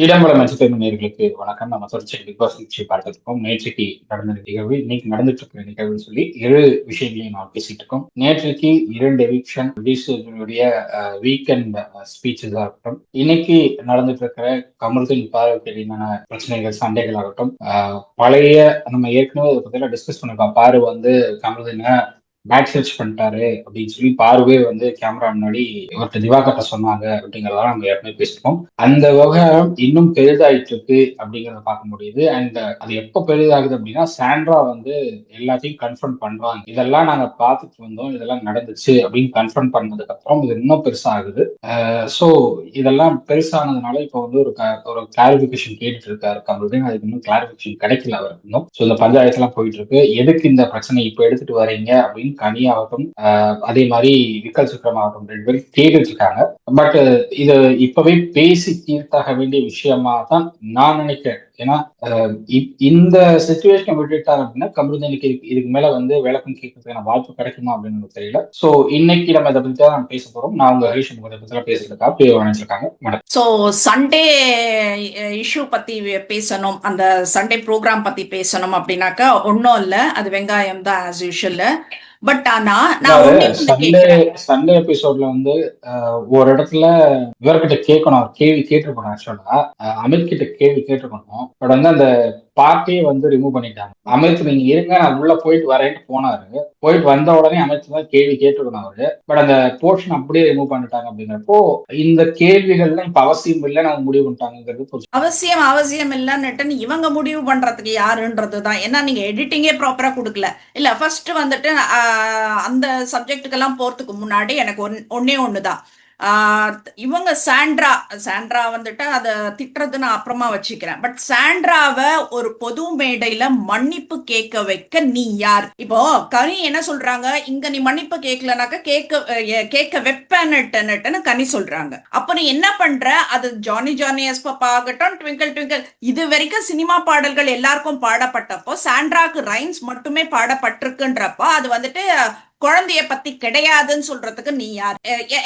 இடம்பலம் நட்சத்திர நேயர்களுக்கு வணக்கம். நம்ம தொடர்ச்சி பிக் பாஸ் நிகழ்ச்சி பார்த்துருக்கோம். நேற்றைக்கு நடந்த நிகழ்வு, இன்னைக்கு நடந்துட்டு இருக்கிற நிகழ்வுன்னு சொல்லி 7 விஷயங்களையும் நாம் பேசிட்டு இருக்கோம். நேற்றைக்கு 2 எவிக்ஷன், விஜய் வீக்கெண்ட் ஸ்பீச்சஸா இருக்கட்டும், இன்னைக்கு நடந்துட்டு இருக்கிற கமருதீன் பார்வைக்கு எதிரான பிரச்சனைகள், சண்டைகள் ஆகட்டும், பழைய நம்ம ஏற்கனவே இதை பத்தி டிஸ்கஸ் பண்ணிருக்கோம். பாரு வந்து கமருதீனை பேக் சர்ச் பண்ணிட்டாரு அப்படின்னு சொல்லி பார்வே வந்து கேமரா முன்னாடி இவர்கிட்ட திவாகர்ட்ட சொன்னாங்க அப்படிங்கறதெல்லாம் நம்ம ஏற்கனவே பேசிருக்கோம். அந்த விவகாரம் இன்னும் பெரிதாயிட்டு இருக்கு அப்படிங்கறத பார்க்க முடியுது. அண்ட் அது எப்ப பெரிதாகுது அப்படின்னா, சாண்ட்ரா வந்து எல்லாத்தையும் கன்ஃபர்ம் பண்றாங்க. இதெல்லாம் நாங்க பார்த்துட்டு வந்தோம், இதெல்லாம் நடந்துச்சு அப்படின்னு கன்ஃபர்ம் பண்ணதுக்கு அப்புறம் இது இன்னும் பெருசாகுது. ஸோ இதெல்லாம் பெருசானதுனால இப்போ வந்து ஒரு கிளாரிபிகேஷன் கேட்டுட்டு இருக்காரு கமருதீன். அதுக்கு இன்னும் கிளாரிபிகேஷன் கிடைக்கல அவருக்கு இன்னும். ஸோ இந்த பஞ்சாயத்துலாம் போயிட்டு இருக்கு. எதுக்கு இந்த பிரச்சனை இப்போ எடுத்துட்டு வரீங்க அப்படின்னு கனியாகட்டும், அதே மாதிரி விக்கல் சுக்ரம் ஆகட்டும், 2 பேரும் கேட்டுட்டு இருக்காங்க. பட் இது இப்பவே பேசி தீர்த்தாக வேண்டிய விஷயமா தான் நான் நினைக்கிறேன். ஏன்னா இந்த சிச்சுவேஷனை விட்டுட்டார் அப்படின்னா கமருதீனுக்கு இதுக்கு மேல வந்து விளக்கம் கேட்கறதுக்கான வாய்ப்பு கிடைக்குமா அப்படின்னு எனக்கு தெரியல. சோ இன்னைக்கு நம்ம இதை பத்தி தான் நம்ம பேச போறோம். நான் உங்க ஹரிஷ் இதை பத்தி பேசுறதுக்காக பேர் நினைச்சிருக்காங்க. ஸோ சண்டே இஷ்யூ பத்தி பேசணும், அந்த சண்டே ப்ரோக்ராம் பத்தி பேசணும் அப்படின்னாக்கா ஒன்றும் இல்லை, அது வெங்காயம் தான் ஆஸ் யூஷுவல். பட் ஆனா நான் சண்டே எபிசோட்ல வந்து ஒரு இடத்துல இவர்கிட்ட கேட்கணும், கேள்வி கேட்டிருக்கணும். ஆக்சுவலா அமித் கிட்ட கேள்வி கேட்டிருக்கணும். பட் வந்து அந்த பார்ட்டியை வந்து ரிமூவ் பண்ணிட்டாங்க. அமித் நீங்க இருங்க, நான் உள்ள போயிட்டு வரேன்னு போனாரு. போயிட்டு வந்த உடனே அமித் தான் கேள்வி கேட்டிருக்கணும் அவரு. பட் அந்த போர்ஷன் அப்படியே ரிமூவ் பண்ணிட்டாங்க. அப்படிங்கிறப்போ இந்த கேள்விகள்லாம் இப்ப அவசியம் இல்லை, நான் முடிவு பண்ணிட்டாங்கிறது அவசியம் இல்லைன்னுட்டு இவங்க முடிவு பண்றதுக்கு யாருன்றதுதான். ஏன்னா நீங்க எடிட்டிங்கே ப்ராப்பரா கொடுக்கல. இல்ல ஃபர்ஸ்ட் வந்துட்டு அந்த சப்ஜெக்டுக்கெல்லாம் போறதுக்கு முன்னாடி எனக்கு ஒன்னே ஒண்ணுதான். இவங்க சாண்ட்ரா வந்துட்டு அதை திட்டுறது நான் அப்புறமா வச்சுக்கிறேன். பட் சாண்ட்ராவை ஒரு பொது மேடையில மன்னிப்பு கேட்க வைக்க நீ யார்? இப்போ கனி என்ன சொல்றாங்க, இங்க நீ மன்னிப்பு கேட்கலனாக்க கேட்க வைப்பேன்னு கனி சொல்றாங்க. அப்ப நீ என்ன பண்ற? அது ஜானி எஸ்பப்பா ஆகட்டும், ட்விங்கிள் ட்விங்கிள், இது வரைக்கும் சினிமா பாடல்கள் எல்லாருக்கும் பாடப்பட்டப்போ சாண்ட்ராக்கு ரைம்ஸ் மட்டுமே பாடப்பட்டிருக்குன்றப்போ அது வந்துட்டு குழந்தைய பத்தி கிடையாதுன்னு சொல்றதுக்கு நீ யார்?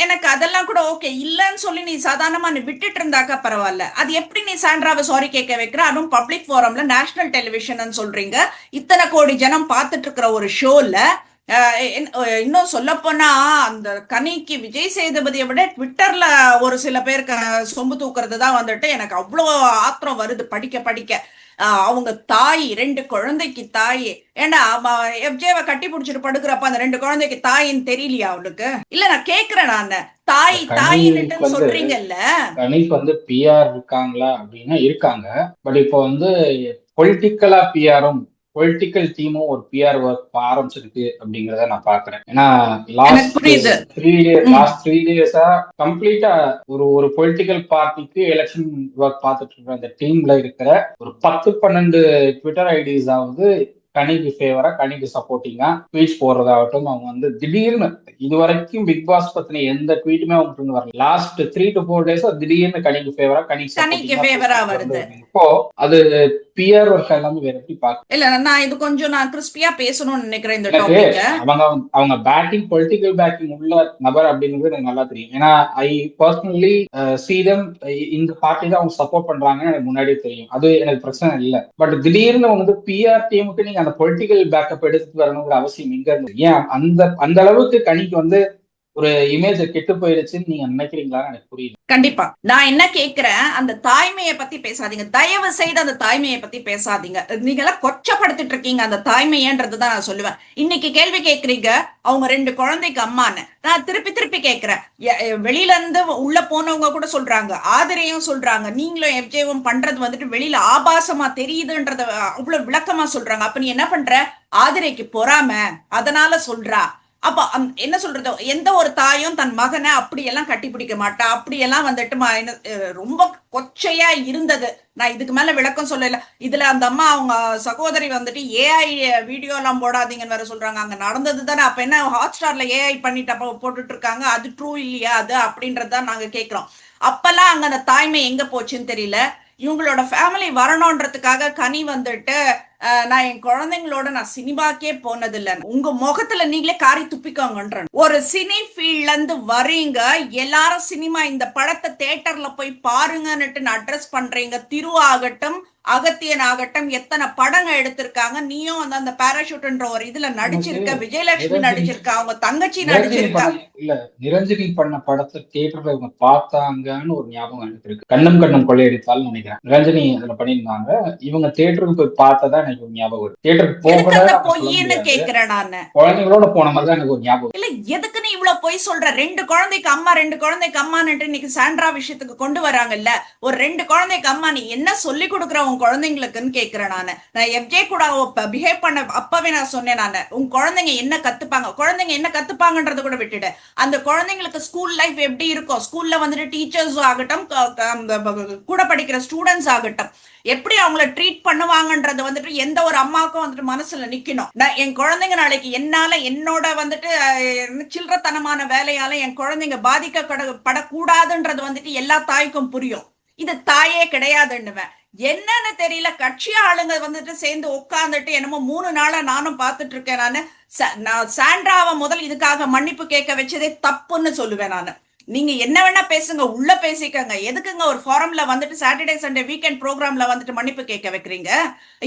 எனக்கு அதெல்லாம் கூட ஓகே, இல்லன்னு சொல்லி நீ சாதாரணமா நீ விட்டுட்டு இருந்தாக்கா பரவாயில்ல. அது எப்படி நீ சாண்ட்ராவை சாரி கேட்க வைக்கிற? அதுவும் பப்ளிக் ஃபோரம்ல, நேஷனல் டெலிவிஷன் சொல்றீங்க, இத்தனை கோடி ஜனம் பார்த்துட்டு இருக்கிற ஒரு ஷோல. இன்னும் சொல்ல போனா அந்த கனிக்கு விஜய் சேதுபதியை விட ட்விட்டர்ல ஒரு சில பேருக்கு சொம்பு தூக்குறது தான் வந்துட்டு எனக்கு அவ்வளோ ஆத்திரம் வருது படிக்க. அவங்க தாய், 2 குழந்தைக்கு தாய். ஏன்னா எஃப்ஜேவை கட்டி பிடிச்சிட்டு படுக்கிறப்ப அந்த 2 குழந்தைக்கு தாயின்னு தெரியலையா அவளுக்கு? இல்ல நான் கேக்குறேன், நான் தாயின்னு சொல்றீங்கல்ல. கனிக்கு வந்து பிஆர் இருக்காங்களா அப்படின்னா இருக்காங்க. பட் இப்போ வந்து பொலிட்டிக்கலா பிஆரும் பொலிட்டிக்கல் டீமும் ஒரு பிஆர் ஒர்க் ஆரம்பிச்சிருக்கு அப்படிங்கறத நான் பாக்குறேன். ஏன்னா லாஸ்ட் 3 டேஸா கம்ப்ளீட்டா ஒரு பொலிட்டிக்கல் பார்ட்டிக்கு எலெக்ஷன் ஒர்க் பார்த்துட்டு இருக்கிற அந்த டீம்ல இருக்கிற ஒரு 10-12 ட்விட்டர் ஐடிஸ் ஆகுது கனிக்கு ஃபேவரா, கனிக்கு சப்போர்ட்டிங்கா ட்வீட்ஸ் போடுறதாகட்டும். அவங்க வந்து திடீர்னு இது வரைக்கும் பிக் பாஸ் பத்தின எந்த ட்வீட்டுமே அவங்க வரல. லாஸ்ட் 3 to 4 டேஸ் திடீர்னு கனிக்கு ஃபேவரா, கனிக்கு ஃபேவரா வருது. இப்போ அது பிஆர் ஒர்க் எல்லாமே வேற எப்படி பாக்க இல்ல. நான் இது கொஞ்சம் நான் கிறிஸ்பியா பேசணும்னு நினைக்கிறேன் இந்த டாபிக். அவங்க பேட்டிங், பொலிட்டிக்கல் பேக்கிங் உள்ள நபர் அப்படிங்கிறது எனக்கு நல்லா தெரியும். ஏன்னா ஐ பர்சனலி சீதம் இந்த பார்ட்டி தான் அவங்க சப்போர்ட் பண்றாங்கன்னு எனக்கு முன்னாடியே தெரியும். அது எனக்கு பிரச்சனை இல்லை. பட் திடீர்னு வந்து பிஆர் டீமுக்கு நீங்க அந்த பொலிட்டிக்கல் பேக்கப் எடுத்துட்டு வரணுங்கிற அவசியம் இங்க இருந்து ஏன் அந்த அளவுக்கு கனிக்கு வந்து ஒரு இமேஜ் கெட்டு போயிடுச்சுன்னு நீங்க நினைக்கிறீங்களான்னு எனக்கு புரியுது. கண்டிப்பா நான் என்ன கேக்குறேன், அந்த தாய்மையை பத்தி பேசாதீங்க, தயவு செய்து அந்த தாய்மையை பத்தி பேசாதீங்க. நீங்க எல்லாம் கொச்சப்படுத்திட்டு இருக்கீங்க அந்த தாய்மையன்றதுதான் நான் சொல்லுவேன். இன்னைக்கு கேள்வி கேட்கறீங்க, அவங்க 2 குழந்தைக்கு அம்மான்னு. நான் திருப்பி கேட்கிறேன். வெளியில இருந்து உள்ள போனவங்க கூட சொல்றாங்க, ஆதிரையும் சொல்றாங்க, நீங்களும் எஃப்ஜேவும் பண்றது வந்துட்டு வெளியில ஆபாசமா தெரியுதுன்றத அவ்வளவு விளக்கமா சொல்றாங்க. அப்ப நீ என்ன பண்ற? ஆதிரைக்கு பொறாம, அதனால சொல்றா. அப்ப என்ன சொல்றது, எந்த ஒரு தாயும் தன் மகனை அப்படியெல்லாம் கட்டி பிடிக்க மாட்டா. அப்படியெல்லாம் வந்துட்டு ரொம்ப கொச்சையா இருந்தது. நான் இதுக்கு மேல விளக்கம் சொல்லல. இதுல அந்த அம்மா அவங்க சகோதரி வந்துட்டு ஏஐ வீடியோ எல்லாம் போடாதீங்கன்னு வேற சொல்றாங்க. அங்க நடந்தது தானே. அப்ப என்ன ஹாட் ஸ்டார்ல ஏஐ பண்ணிட்டு அப்ப போட்டுட்டு இருக்காங்க, அது ட்ரூ இல்லையா அது அப்படின்றதான் நாங்க கேட்கிறோம். அப்பெல்லாம் அங்க அந்த தாய்மை எங்க போச்சுன்னு தெரியல. இவங்களோட ஃபேமிலி வரணுன்றதுக்காக கனி வந்துட்டு நான் என் குழந்தைங்களோட நான் சினிமாக்கே போனது இல்ல. உங்க முகத்துல நீங்களே காரி துப்பிக்கோங்கன்ற. ஒரு சினி ஃபீல்ட்ல இருந்து வரீங்க, எல்லாரும் சினிமா இந்த படத்தை தியேட்டர்ல போய் பாருங்கன்னுட்டு அட்ரஸ் பண்றீங்க. திரு ஆகட்டும், அகத்தியன் ஆகட்டும், எத்தனை படங்க எடுத்திருக்காங்க. நீயும் வந்து அந்த பாராஷூட்ன்ற ஒரு இதுல நடிச்சிருக்க, விஜயலட்சுமி நடிச்சிருக்கா, அவங்க தங்கச்சி நடிச்சிருக்கா. இல்ல, நிரஞ்சனி பண்ண படத்தை தியேட்டர்ல இவங்க பார்த்தாங்கன்னு ஒரு ஞாபகம் எனக்கு இருக்கு. கண்ணும் கண்ணும் கொள்ளையடித்தாலும் நினைக்கிறேன் நிரஞ்சனி அதுல பண்ணியிருந்தாங்க. இவங்க தியேட்டருக்கு போய் பார்த்ததா எனக்கு ஒரு ஞாபகம் இருக்கு. தியேட்டருக்கு போகல பொய்ன்னு கேக்குறேன் நானு. குழந்தைங்களோட போன மாதிரி தான் எனக்கு ஒரு ஞாபகம். இல்ல, எதுக்கு நீ இவ்வளவு பொய் சொல்ற? 2 குழந்தைக்கு அம்மா 2 குழந்தைக்கு அம்மான்னுட்டு இன்னைக்கு சாண்ட்ரா விஷயத்துக்கு கொண்டு வராங்கல்ல. ஒரு 2 குழந்தைக்கு அம்மா, நீ என்ன சொல்லி கொடுக்குற உன் குழந்தைங்களுக்குன்னு கேக்குறேன் நானு. நான் எஃப்ஜே கூட பிஹேவ் பண்ண அப்பவே நான் சொன்னேன் நானு, உன் குழந்தைங்க என்ன கத்துப்பாங்க, குழந்தைங்க என்ன கத்துப்பாங்கன்றத கூட விட்டுடு. அந்த குழந்தைங்களுக்கு ஸ்கூல் லைஃப் எப்படி இருக்கும், ஸ்கூல்ல வந்துட்டு டீச்சர்ஸ் ஆகட்டும், கூட படிக்கிற ஸ்டூடெண்ட்ஸ் ஆகட்டும், எப்படி அவங்கள ட்ரீட் பண்ணுவாங்கன்றது வந்துட்டு எந்த ஒரு அம்மாவுக்கும் வந்துட்டு மனசுல நிக்கணும். நான் என் குழந்தைங்க நாளைக்கு என்னால என்னோட வந்துட்டு சில்லறத்தனமான வேலையால என் குழந்தைங்க பாதிக்கப்படக்கூடாதுன்றது வந்துட்டு எல்லா தாய்க்கும் புரியும். இது தாயே கிடையாதுன்னுவேன். என்னன்னு தெரியல, கட்சி ஆளுங்க வந்துட்டு சேர்ந்து உட்கார்ந்துட்டு என்னமோ 3 நாளா நானும் பார்த்துட்டு இருக்கேன். நான் சாண்ட்ராவை முதல் இதுக்காக மன்னிப்பு கேட்க வச்சதே தப்புன்னு சொல்லுவேன் நானு. நீங்க என்ன வேணா பேசுங்க, உள்ள பேசிக்கங்க. எதுக்குங்க ஒரு ஃபாரம்ல வந்துட்டு சாட்டர்டே சண்டே வீக்கெண்ட் ப்ரோக்ராம்ல வந்துட்டு மன்னிப்பு கேட்க வைக்கிறீங்க?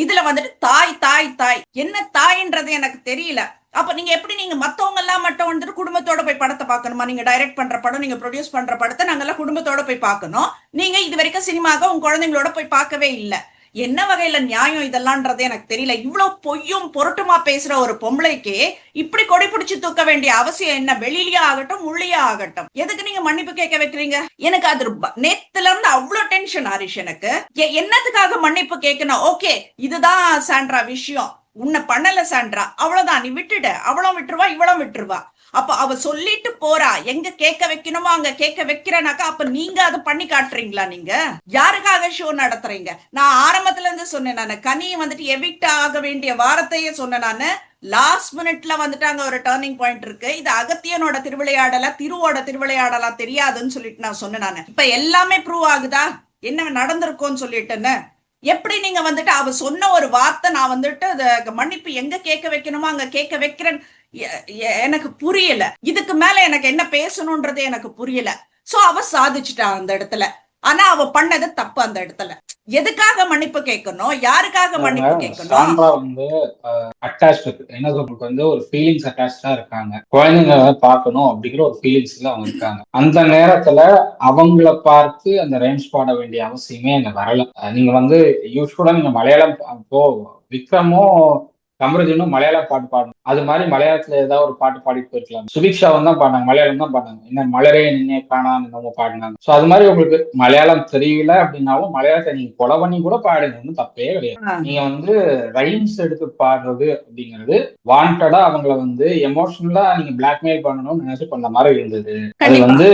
இதுல வந்துட்டு தாய் தாய் தாய் என்ன தாயின்றது எனக்கு தெரியல. அப்ப நீங்க எப்படி நீங்க மத்தவங்க எல்லாம் மட்டும் வந்துட்டு குடும்பத்தோட போய் படத்தை பார்க்கணுமா? நீங்க டைரக்ட் பண்ற படம், நீங்க ப்ரொடியூஸ் பண்ற படத்தை நாங்கெல்லாம் குடும்பத்தோட போய் பார்க்கணும். நீங்க இது வரைக்கும் சினிமாக்க உங்க குழந்தைங்களோட போய் பார்க்கவே இல்லை. என்ன வகையில நியாயம் இதெல்லாம்ன்றது எனக்கு தெரியல. இவ்வளவு பொய்யும் பொருட்டுமா பேசுற ஒரு பொம்பளைக்கு இப்படி கொடி பிடிச்சு தூக்க வேண்டிய அவசியம் என்ன? வெளியிலயா ஆகட்டும், உள்ளியா ஆகட்டும், எதுக்கு நீங்க மன்னிப்பு கேட்க வைக்கிறீங்க? எனக்கு அது நேத்துல இருந்து அவ்வளவு டென்ஷன் ஹரிஷ். எனக்கு என்னத்துக்காக மன்னிப்பு கேட்கணும்? ஓகே, இதுதான் சாண்ட்ரா விஷயம், உன்னை பண்ணல சாண்ட்ரா, அவ்வளவுதான், நீ விட்டுட. அவளும் விட்டுருவா, இவளும் விட்டுருவா. அப்ப அவ சொல்லிட்டு போறா, எங்க கேட்க வைக்கணுமோ அங்க கேட்க வைக்கிறனாக்கா அப்ப நீங்க அதை பண்ணி காட்டுறீங்களா? நீங்க யாருக்காக ஷோ நடத்துறீங்க? நான் ஆரம்பத்துல இருந்து சொன்னேன், நானு கனி வந்துட்டு எவிக்ட் ஆக வேண்டிய வாரத்தையே சொன்னேன் நானு. லாஸ்ட் மினிட்ல வந்துட்டு அங்க ஒரு டர்னிங் பாயிண்ட் இருக்கு. இது அகத்தியனோட திருவிளையாடலா திருவோட திருவிளையாடலா தெரியாதுன்னு சொல்லிட்டு நான் சொன்னேன் நானு. இப்ப எல்லாமே ப்ரூவ் ஆகுதா என்ன நடந்திருக்கோன்னு சொல்லிட்டுன்னு. எப்படி நீங்க வந்துட்டு அவ சொன்ன ஒரு வார்த்தை நான் வந்துட்டு மன்னிப்பு எங்க கேட்க வைக்கணுமோ அங்க கேட்க வைக்கிறேன், எனக்கு புரியல. இதுக்கு மேல எனக்கு என்ன பேசணும்ன்றது எனக்கு புரியல. சோ அவ சாதிச்சுட்டா அந்த இடத்துல. ஆனா அவ பண்ணது தப்பு அந்த இடத்துல. எதுக்காக மன்னிப்பு கேட்கணும்? யாருக்காக மன்னிப்பு கேட்கணும்? வந்து அட்டாச்ட் என்ன சொல்றது வந்து ஒரு ஃபீலிங்ஸ் அட்டாச்சா இருக்காங்க. குழந்தைங்க பார்க்கணும் அப்படிங்கிற ஒரு ஃபீலிங்ஸ்ல அவங்க இருக்காங்க. அந்த நேரத்துல அவங்கள பார்த்து அந்த ரைம்ஸ் பாட வேண்டிய அவசியமே அங்க வரல. நீங்க வந்து யூஸ்வலா நீங்க மலையாளம் இப்போ விக்ரமும் கமருதீனும் மலையாளம் பாட்டு பாடணும். அது மாதிரி மலையாளத்துல ஏதாவது ஒரு பாட்டு பாடிட்டு போயிருக்கலாம். சுபிக்ஷாவும் தான் பாடினாங்க, மலையாளம் தான் பாடினாங்க. என்ன மலரே நின்னே காணான்னு நம்ம பாடினாங்க. ஸோ அது மாதிரி உங்களுக்கு மலையாளம் தெரியல அப்படின்னாலும் மலையாளத்தை நீங்க கொலை பண்ணி கூட பாடுங்க, ஒன்றும் தப்பே கிடையாது. நீங்க வந்து ரைம்ஸ் எடுத்து பாடுறது அப்படிங்கிறது வாண்டடா அவங்கள வந்து எமோஷனலா நீங்க பிளாக்மெயில் பண்ணணும்னு நினைச்சு பண்ண மாதிரி இருந்தது. அது வந்து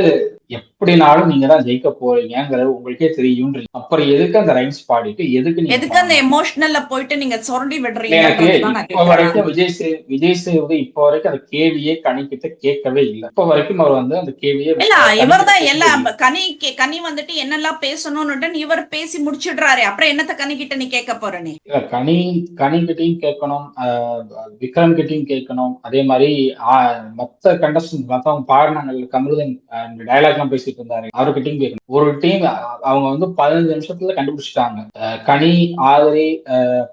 எப்படினாலும் நீங்க தான் ஜெயிக்க போறீங்கிறது உங்களுக்கே தெரியும். அப்புறம் எதுக்கு அந்த ரைம்ஸ் பாடிட்டு எதுக்கு அந்த எமோஷனல்ல போயிட்டு நீங்க சொரண்டி விடுறீங்க? இப்ப வரைக்கும் விஜய் சேதுபதி இப்ப வரைக்கும் அந்த கேள்வியே கனிக்கிட்ட கேட்கவே இல்லை. இப்ப வரைக்கும் அவர் வந்து அந்த கேள்வியே இல்ல. இவர் தான் எல்லாம் கனி வந்துட்டு என்னெல்லாம் பேசணும்னு இவர் பேசி முடிச்சிடுறாரு. அப்புறம் என்னத்த கனி கிட்ட நீ கேட்க போற? நீ கனி கிட்டையும் கேட்கணும், விக்ரம் கிட்டையும் கேட்கணும். அதே மாதிரி மத்த கண்டஸ்டன்ட் மத்தவங்க பாடினாங்க, கமருதன் டயலாக் எல்லாம் பேசிட்டு இருந்தாரு, அவர்கிட்டையும் கேட்கணும். ஒரு டீம் அவங்க வந்து 15 நிமிஷத்துல கண்டுபிடிச்சிட்டாங்க. கனி, ஆதரி,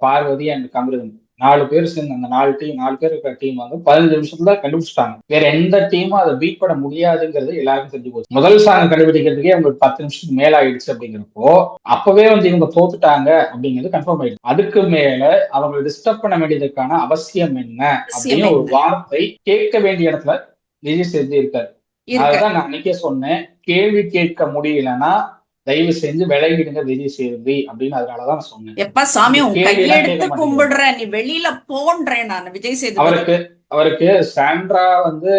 பார்வதி அண்ட் கமருதன் 4 பேர் சேர்ந்து அந்த 4 பேர் இருக்கிற டீம் வந்து 15 நிமிஷத்துல கண்டுபிடிச்சிட்டாங்க. வேற எந்த டீமும் அதை பீட் பண்ண முடியாதுங்கிறது எல்லாருக்கும் தெரிஞ்சு போச்சு. முதல் சாங் கண்டுபிடிக்கிறதுக்கே அவங்களுக்கு 10 நிமிஷத்துக்கு மேல ஆயிடுச்சு. அப்படிங்கிறப்போ அப்பவே வந்து இவங்க தோத்துட்டாங்க அப்படிங்கிறது கன்ஃபார்ம் ஆயிடுச்சு. அதுக்கு மேல அவங்க டிஸ்டர்ப் பண்ண வேண்டியதுக்கான அவசியம் என்ன அப்படின்னு ஒரு வார்த்தை கேட்க வேண்டிய இடத்துல விஜய் சேதுபதி இருக்காரு. அதுதான் நான் அன்னைக்கே சொன்னேன், கேள்வி கேட்க முடியலன்னா தயவு செஞ்சு விலகிடுங்க விஜய் சேதுபதி அப்படின்னு. அதனாலதான் நான் சொன்னேன், எப்ப சாமி உன் கையெடுத்து கும்பிடுற, நீ வெளியில போன்றேன் நான் விஜய் சேதுபதி. அவருக்கு சாண்ட்ரா வந்து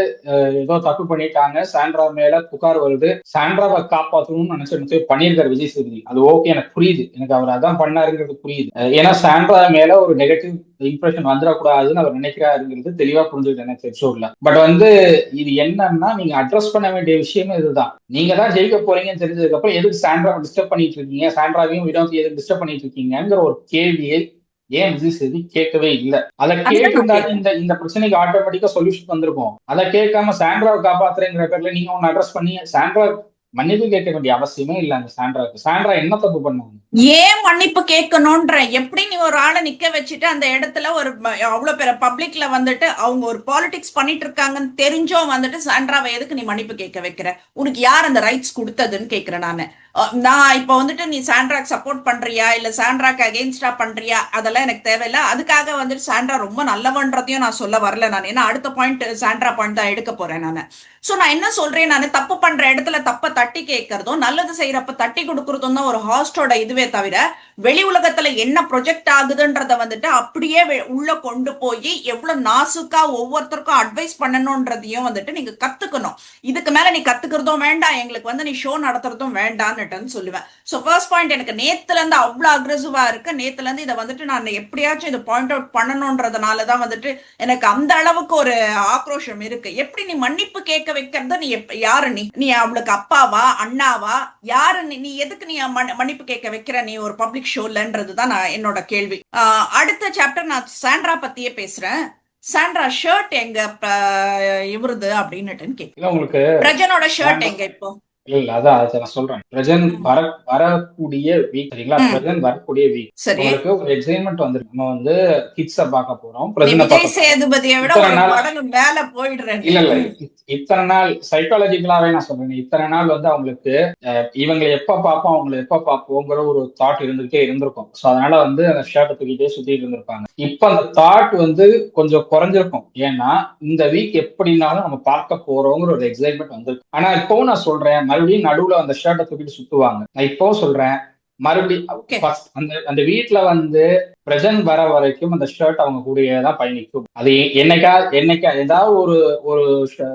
ஏதோ தப்பு பண்ணிட்டாங்க, சாண்ட்ரா மேல புகார் வருது, சாண்ட்ராவை காப்பாற்றணும்னு நினைச்சு பண்ணியிருக்காரு விஜய் சேதுபதி. அது ஓகே, எனக்கு புரியுது, எனக்கு அவர் அதான் பண்ணாருங்கிறது புரியுது. ஏன்னா சாண்ட்ரா மேல ஒரு நெகட்டிவ் இம்ப்ரெஷன் வந்துடக்கூடாதுன்னு அவர் நினைக்கிறாருங்கிறது தெளிவா புரிஞ்சுக்கிட்டு எனக்கு எபிசோட்ல. பட் வந்து இது என்னன்னா, நீங்க அட்ரஸ் பண்ண வேண்டிய விஷயமே இதுதான். நீங்க தான் ஜெயிக்க போறீங்கன்னு தெரிஞ்சதுக்கு அப்புறம் எதுக்கு சாண்ட்ராவை டிஸ்டர்ப் பண்ணிட்டு இருக்கீங்க, சாண்ட்ராவையும் வினோத் எதுக்கு டிஸ்டர்ப் பண்ணிட்டு இருக்கீங்கிற ஒரு கேள்வியை ஏன் விஜய் சேதுபதி கேட்கவே இல்லை. அதை அதுதான் நான் கேட்டிருந்தாலும் கேட்டேன். இந்த பிரச்சனைக்கு ஆட்டோமேட்டிக்கா சொல்யூஷன் வந்திருக்கும். அதை கேட்காம சாண்ட்ராவை காப்பாத்துறேங்கிற பேர்ல நீங்க ஒன்னு அட்ரஸ் பண்ணி சாண்ட்ரா மன்னிப்பு கேட்க வேண்டிய அவசியமே இல்லை. அந்த சாண்ட்ராவுக்கு சாண்ட்ரா என்ன தப்பு பண்ணுவாங்க? ஏன் மன்னிப்பு கேட்கணும்ன்ற? எப்படி நீ ஒரு ஆளை நிக்க வச்சுட்டு அந்த இடத்துல ஒரு அவ்வளவு பேர பப்ளிக்ல வந்துட்டு அவங்க ஒரு பாலிடிக்ஸ் பண்ணிட்டு இருக்காங்கன்னு தெரிஞ்சோ வந்துட்டு சாண்ட்ராவை எதுக்கு நீ மன்னிப்பு கேட்க வைக்கிற? உனக்கு யார் அந்த ரைட்ஸ் கொடுத்ததுன்னு கேக்குறேன் நானு. நான் இப்ப வந்துட்டு நீ சாண்ட்ராக்கு சப்போர்ட் பண்றியா இல்ல சாண்ட்ராக்கு அகெயின்ஸ்டா பண்றியா அதெல்லாம் எனக்கு தேவையில்லை. அதுக்காக வந்துட்டு சாண்ட்ரா ரொம்ப நல்லவன்றதையும் நான் சொல்ல வரல நான். ஏன்னா அடுத்த பாயிண்ட் சாண்ட்ரா பாயிண்ட் தான் எடுக்க போறேன் நான். சோ நான் என்ன சொல்றேன், நான் தப்பு பண்ற இடத்துல தப்ப தட்டி கேட்கறதும் நல்லது செய்யறப்ப தட்டி கொடுக்கறதும் தான் ஒரு ஹாஸ்டோட இதுவே தவிர வெளி உலகத்துல என்ன ப்ரொஜெக்ட் ஆகுதுன்றத வந்துட்டு அப்படியே உள்ள கொண்டு போய் எவ்வளவு நாசுக்கா ஒவ்வொருத்தருக்கும் அட்வைஸ் பண்ணணும்ன்றதையும் வந்துட்டு நீங்க கத்துக்கணும். இதுக்கு மேல நீ கத்துக்கிறதும் வேண்டாம், எங்களுக்கு வந்து நீ ஷோ நடத்துறதும் வேண்டாம்னுட்டுன்னு சொல்லுவேன். சோ ஃபர்ஸ்ட் பாயிண்ட், எனக்கு நேத்துல இருந்து அவ்வளவு அக்ரெசிவா இருக்கு. நேத்துல இருந்து இதை வந்துட்டு நான் எப்படியாச்சும் இதை பாயிண்ட் அவுட் பண்ணணும்ன்றதுனாலதான் வந்துட்டு எனக்கு அந்த அளவுக்கு ஒரு ஆக்ரோஷம் இருக்கு. எப்படி நீ மன்னிப்பு கேட்க வைக்கிறது? நீ யாரு? நீ அவளுக்கு அப்பாவா அண்ணாவா யாரு? நீ எதுக்கு நீ மன்னிப்பு கேட்க வைக்கிற நீ ஒரு பப்ளிக் ஷோலன்றதுதான் நான் என்னோட கேள்வி. அடுத்த சாப்டர் நான் சாண்ட்ரா பத்தியே பேசுறேன். சாண்ட்ரா ஷர்ட் எங்க இவருது அப்படின்னு கேட்க, உங்களுக்கு பிரஜனோட ஷர்ட் எங்க இப்போ? இல்ல அதான் அதை நான் சொல்றேன். பிரஜன் வரக்கூடிய வீக் சரிங்களா? பிரஜன் வரக்கூடிய வீக் உங்களுக்கு ஒரு எக்ஸைட்மெண்ட் வந்துருக்கு. நம்ம வந்து கிட்ஸ பார்க்க போறோம். விஜய் சேதுபதியை விட மடங்கு மேல போயிடுறேன். இல்ல இல்ல இத்தனை நாள் சைக்காலஜிக்கலாவே நான் சொல்றேன். இத்தனை நாள் வந்து அவங்களுக்கு இவங்களை எப்ப பார்ப்போம் அவங்களை எப்ப பார்ப்போங்கிற ஒரு தாட் இருந்துகிட்டே இருந்திருக்கும். சோ அதனால வந்து அந்த ஷர்ட்டை தூக்கிட்டே சுத்திட்டு இருந்திருப்பாங்க. இப்ப அந்த தாட் வந்து கொஞ்சம் குறைஞ்சிருக்கும். ஏன்னா இந்த வீக் எப்படினாலும் நம்ம பார்க்க போறோங்கிற ஒரு எக்ஸைட்மெண்ட் வந்திருக்கு. ஆனா இப்பவும் நான் சொல்றேன், மறுபடியும் நடுவுல அந்த ஷர்ட்டை தூக்கிட்டு சுத்துவாங்க. நான் இப்பவும் சொல்றேன், மறுபடியும் அந்த வீட்டுல வந்து பிரசன்ட் வர வரைக்கும் அந்த ஷர்ட் அவங்க கூடயே தான் பயணிக்கும். அது என்னைக்கா ஏதாவது ஒரு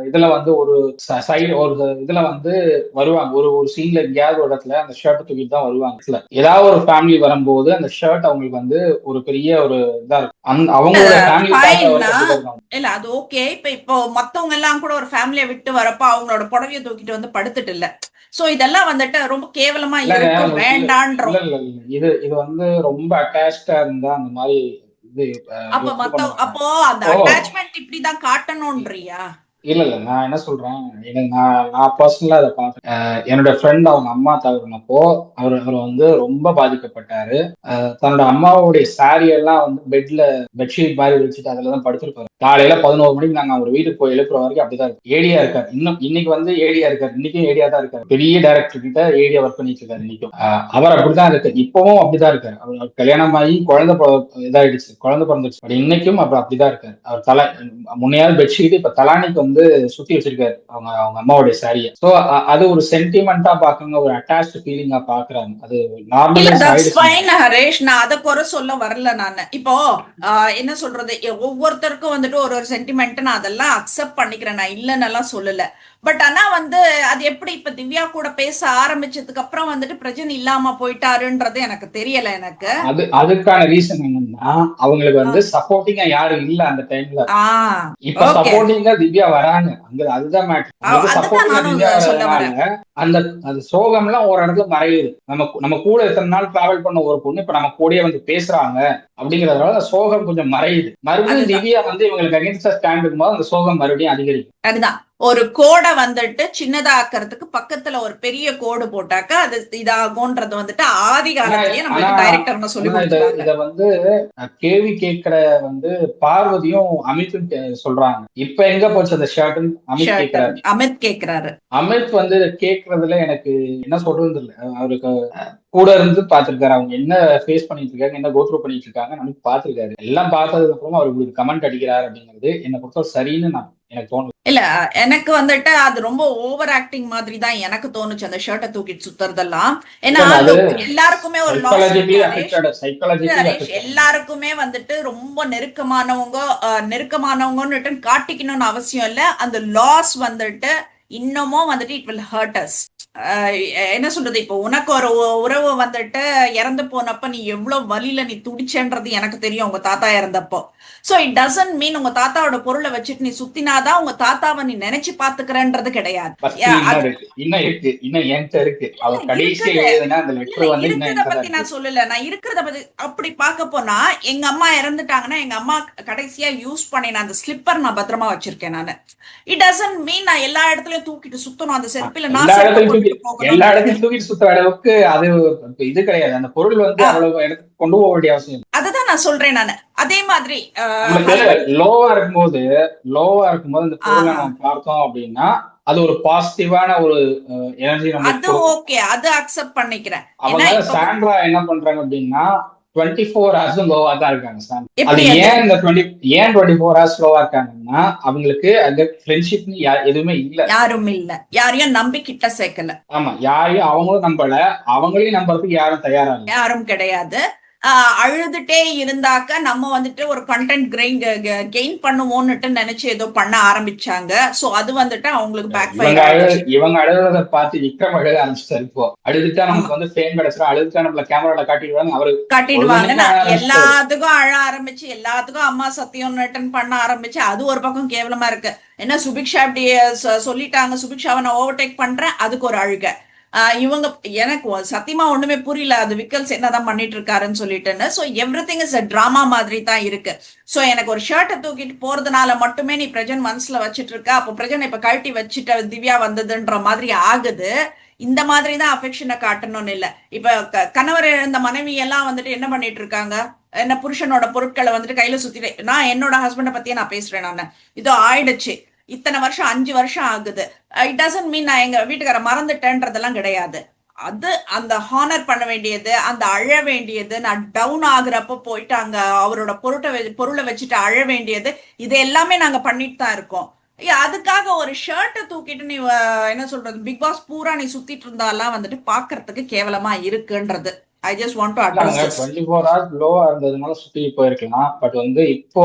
இதுல வந்து ஒரு சைடு ஒரு இதுல வந்து வருவாங்க. ஒரு சீன்ல எங்கேயாவது ஒரு இடத்துல அந்த ஷர்ட் தூக்கிட்டு தான் வருவாங்க. ஏதாவது ஒரு ஃபேமிலி வரும்போது அந்த ஷர்ட் அவங்களுக்கு வந்து ஒரு பெரிய ஒரு இதா இருக்கும். அவங்களோட ஃபேமிலி இல்ல அது ஓகே. இப்போ மத்தவங்க எல்லாம் கூட ஒரு ஃபேமிலியை விட்டு வரப்ப அவங்களோட புடவையை தூக்கிட்டு வந்து படுத்துட்டு இல்ல. சோ இதெல்லாம் வந்துட்டு ரொம்ப கேவலமா இருக்கும், வேண்டான்றோம். இது வந்து ரொம்ப அட்டாச்டா இருந்தா அந்த மாதிரி இது அப்போ அந்த அட்டாச்மெண்ட் இப்படிதான் காட்டணும்ன்றியா? இல்ல நான் என்ன சொல்றேன், நான் பர்சனலா அதை பார்த்தேன். என்னோட ஃப்ரெண்ட் அவங்க அம்மா தவறுனப்போ அவர் வந்து ரொம்ப பாதிக்கப்பட்டாரு. தன்னோட அம்மாவுடைய சாரி எல்லாம் வந்து பெட்ஷீட் மாதிரி வச்சுட்டு அதுலதான் படுத்திருப்பாரு. காலையில 11 மணிக்கு நாங்க அவர் வீட்டுக்கு போய் எழுப்புற வரைக்கும் அப்படிதான் இருக்கு. ஏடியா இருக்காரு. இன்னைக்கு வந்து ஏடியா இருக்காரு. இன்னைக்கும் ஏடியா தான் இருக்காரு. பெரிய டைரக்டர் கிட்ட ஏடியா ஒர்க் பண்ணிட்டு இருக்காரு. இன்னைக்கும் அவர் அப்படிதான் இருக்காரு. இப்பவும் அப்படிதான் இருக்காரு. அவர் கல்யாணம் ஆகி குழந்தை இதாயிடுச்சு, குழந்தை பிறந்துச்சு. இன்னைக்கும் அப்படிதான் இருக்காரு. அவர் தலை முன்னையாவது பெட்ஷீட் இப்ப தலானிக்கு வந்து சுத்தி வச்சிருக்காரு அவங்க அம்மாவுடைய சாரிய. சோ அது ஒரு சென்டிமெண்டா பாக்குங்க, ஒரு அட்டாச்ட் ஃபீலிங்கா பாக்குறாங்க. அது நார்மலா ஹரேஷ். நான் அதை குறை சொல்ல வரல நானு. இப்போ என்ன சொல்றது, ஒவ்வொருத்தருக்கும் வந்துட்டு ஒரு சென்டிமெண்ட் நான் அதெல்லாம் அக்செப்ட் பண்ணிக்கிறேன். நான் இல்லன்னு எல்லாம் சொல்லல. பட் ஆனா வந்து அது எப்படி இப்ப திவ்யா கூட பேச ஆரம்பிச்சதுக்கு அப்புறம் வந்துட்டு பிரஜன் இல்லாம போயிட்டாருன்றது எனக்கு தெரியல. எனக்கு அதுக்கான ரீசன் என்னன்னா அவங்களுக்கு வந்து சப்போர்ட்டிங்கா யாரும் இல்ல அந்த டைம்ல. இப்ப சப்போர்ட்டிங்கா திவ்யா வராங்க. அங்க அதுதான் மேட்டர். சப்போர்ட்டிங்கா திவ்யா வரதுனால அந்த சோகம் எல்லாம் ஒரு இடத்துல மறையுது. நம்ம கூட எத்தனை நாள் டிராவல் பண்ண ஒரு பொண்ணு இப்ப நம்ம கூடயே வந்து பேசுறாங்க அப்படிங்கறதுனால சோகம் கொஞ்சம் மறையுது. மறுபடியும் திவ்யா வந்து இவங்களுக்கு அகேன்ஸ்டா ஸ்டாண்ட் இருக்கும்போது அந்த சோகம் மறுபடியும் அதிகரிக்கும். அதுதான் ஒரு கோடை வந்துட்டு சின்னதா ஆக்கிறதுக்கு பக்கத்துல ஒரு பெரிய கோடு போட்டாக்கா அது இதாகும்ன்றது வந்துட்டு ஆதி காலத்திலேயே நம்மளுக்கு டைரக்டர் சொல்லி கொடுத்தாங்க. இத வந்து கேள்வி கேட்கிற வந்து பார்வதியும் அமித்தும் சொல்றாங்க. இப்ப எங்க போச்சு அந்த ஷர்ட்? அமித் கேக்குறாரு. அமித் வந்து கேக்குறதுல எனக்கு என்ன சொல்றது இல்ல. அவருக்கு கூட இருந்து பாத்துருக்காரு. அவங்க என்ன ஃபேஸ் பண்ணிட்டு இருக்காங்க, என்ன கோத்ரூ பண்ணிட்டு இருக்காங்க நமக்கு பாத்துருக்காரு. எல்லாம் பார்த்ததுக்கு அப்புறமா அவருக்கு கமெண்ட் அடிக்கிறாரு அப்படிங்கிறது என்ன பொறுத்த சரின்னு எனக்கு தோணுது. இல்ல எனக்கு வந்துட்டு அது ரொம்ப ஓவர் ஆக்டிங் மாதிரி தான் எனக்கு தோணுச்சு அந்த ஷர்ட்டை தூக்கிட்டு சுத்துறதெல்லாம். ஏன்னா எல்லாருக்குமே ஒரு எல்லாருக்குமே வந்துட்டு ரொம்ப நெருக்கமானவங்கன்னு காட்டிக்கணும்னு அவசியம் இல்ல. அந்த லாஸ் வந்துட்டு இன்னமும் வந்துட்டு இட் வில் ஹர்ட் அஸ். என்ன சொல்றது, இப்போ உனக்கு ஒரு உறவு வந்துட்டு இறந்து போனப்ப நீ எவ்வளவு வலியில நீ துடிச்சேன்றது எனக்கு தெரியும் உங்க தாத்தா இறந்தப்போ. சோ இட் டசன்ட் மீன் உங்க தாத்தாவோட பொருளை வச்சுட்டு நீ சுத்தினாதான் உங்க தாத்தாவை நீ நினைச்சு பாத்துக்கிறன்றது கிடையாது. ஃபர்ஸ்ட் இன்னும் இருக்கு, இன்னும் இருக்கு, இன்னும் என்கிட்ட இருக்கு. இல்ல அவர் கடைசியில் இருக்குது. எழுதுனா அந்த இல்ல லெட்டர் வந்து இன்னும் இருக்கிறத என்கிட்ட தான் பத்தி இருக்கு. நான் சொல்லல. நான் இருக்கிறத பத்தி அப்படி பார்க்க போனா, எங்க அம்மா இறந்துட்டாங்கன்னா எங்க அம்மா கடைசியா யூஸ் பண்ணின அந்த ஸ்லிப்பர் நான் பத்திரமா வச்சிருக்கேன் நானு. இட் டசன்ட் மீன் நான் எல்லா இடத்துலயும் தூக்கிட்டு சுத்தணும். அந்த செருப்பில நான் எல்லா செருப்பை இடத்துலயும் தூக்கி போட்டுட்டு எல்லா போகணும்னு இடத்தையும் நினைக்கிறேன். தூக்கிட்டு சுத்த அளவுக்கு அது இது கிடையாது. அந்த பொருள் வந்து அவ்வளவு இடத்துக்கு கொண்டு போக வேண்டிய அவசியம் இல்லை. அததான் நான் சொல்றேன் நானு. அதே மாதிரி நம்மளுக்கு ஹஸ்பண்ட் லோவா இருக்கும்போது இந்த பொருளை நம்ம பார்த்தோம் அப்படின்னா அது ஒரு பாசிட்டிவான ஒரு எனர்ஜி நம்மளுக்கு அது கொடுக்கும். ஓகே, அது அக்செப்ட் பண்ணிக்கிறேன். ஏன்னா அவங்க இப்ப சாண்ட்ரா என்ன பண்றாங்க அப்படின்னா 24 ஹவர்ஸும் லோவா தான் இருக்காங்க சாண்ட்ரா. அது எப்படி அது ஏன் இந்த 24 ஹவர்ஸ் லோவா இருக்காங்கன்னா அவங்களுக்கு அங்க ஃப்ரெண்ட்ஷிப்னு எதுவுமே இல்ல. யாரும் இல்ல, யாரையும் நம்பி கிட்ட சேர்க்கல. ஆமா, யாரையும் அவங்களும் நம்பல, அவங்களையும் நம்புறதுக்கு யாரும் தயாரா இல்லை. யாரும் கிடையாது. அழுதுட்டே இருந்தாக்க நம்ம வந்துட்டு ஒரு கண்டென்ட் கெயின் பண்ணுவோம்னுட்டு நினைச்சு ஏதோ பண்ண ஆரம்பிச்சாங்க. சோ அது வந்துட்டு அவங்களுக்கு பேக் ஃபயர் ஆயிடுச்சு. இவங்க அழுகிறத பார்த்து விக்ரம் அழுக ஆரம்பிச்சிட்டாரு. இப்போ அழுதுட்டா ஆமா, நமக்கு வந்து ஃபேம் கிடைச்சிடும், அழுதுட்டா நம்மள கேமரால காட்டிடுவாங்க, அவரு காட்டிடுவாங்க. பொழுதுனைக்கும் அழ ஆரம்பிச்சிட்டாரு. எல்லாத்துக்கும் அழ ஆரம்பிச்சு, எல்லாத்துக்கும் அம்மா சத்தியம் ரிட்டன் பண்ண ஆரம்பிச்சு, அது ஒரு பக்கம் கேவலமா இருக்கு. என்ன சுபிக்ஷா இப்படி சொல்லிட்டாங்க, சுபிக்ஷாவை நான் ஓவர்டேக் பண்றேன், அதுக்கு ஒரு அழுக. இவங்க எனக்கு சத்தியமா ஒண்ணுமே புரியல அது விக்கல்ஸ் என்னதான் பண்ணிட்டு இருக்காருன்னு சொல்லிட்டுன்னு. So everything is a drama மாதிரி தான் இருக்கு. ஸோ எனக்கு ஒரு ஷர்ட்டை தூக்கிட்டு போறதுனால மட்டுமே நீ பிரஜன் மனசுல வச்சுட்டு இருக்க, அப்போ பிரஜன் இப்ப கழட்டி வச்சுட்டு திவ்யா வந்ததுன்ற மாதிரி ஆகுது. இந்த மாதிரி தான் அஃபெக்ஷனை காட்டணும்னு இல்லை. இப்ப கணவர் இழந்த மனைவி எல்லாம் வந்துட்டு என்ன பண்ணிட்டு இருக்காங்க, என்ன புருஷனோட பொருட்களை வந்துட்டு கையில சுத்திட்டு, நான் என்னோட ஹஸ்பண்டை பத்தியே நான் பேசுறேன். நான் இதோ ஆயிடுச்சு, இத்தனை வருஷம் 5 வருஷம் ஆகுது. இட் டசன்ட் மீன் நான் எங்க வீட்டுக்கார மறந்துட்டேன்றதெல்லாம் கிடையாது. அது அந்த ஹானர் பண்ண வேண்டியது, அந்த அழ வேண்டியது, நான் டவுன் ஆகுறப்ப போயிட்டு அங்க அவரோட பொருளை வச்சுட்டு அழ வேண்டியது, இது எல்லாமே நாங்க பண்ணிட்டு தான் இருக்கோம். அதுக்காக ஒரு ஷர்ட்டை தூக்கிட்டு நீ என்ன சொல்றது, பிக் பாஸ் பூரா நீ சுத்திட்டு இருந்தாலாம் வந்துட்டு பாக்குறதுக்கு கேவலமா இருக்குன்றது. I just want to address this. 24 hours லோவா இருந்ததுனால சுத்தி போயிருக்கலாம். பட் வந்து இப்போ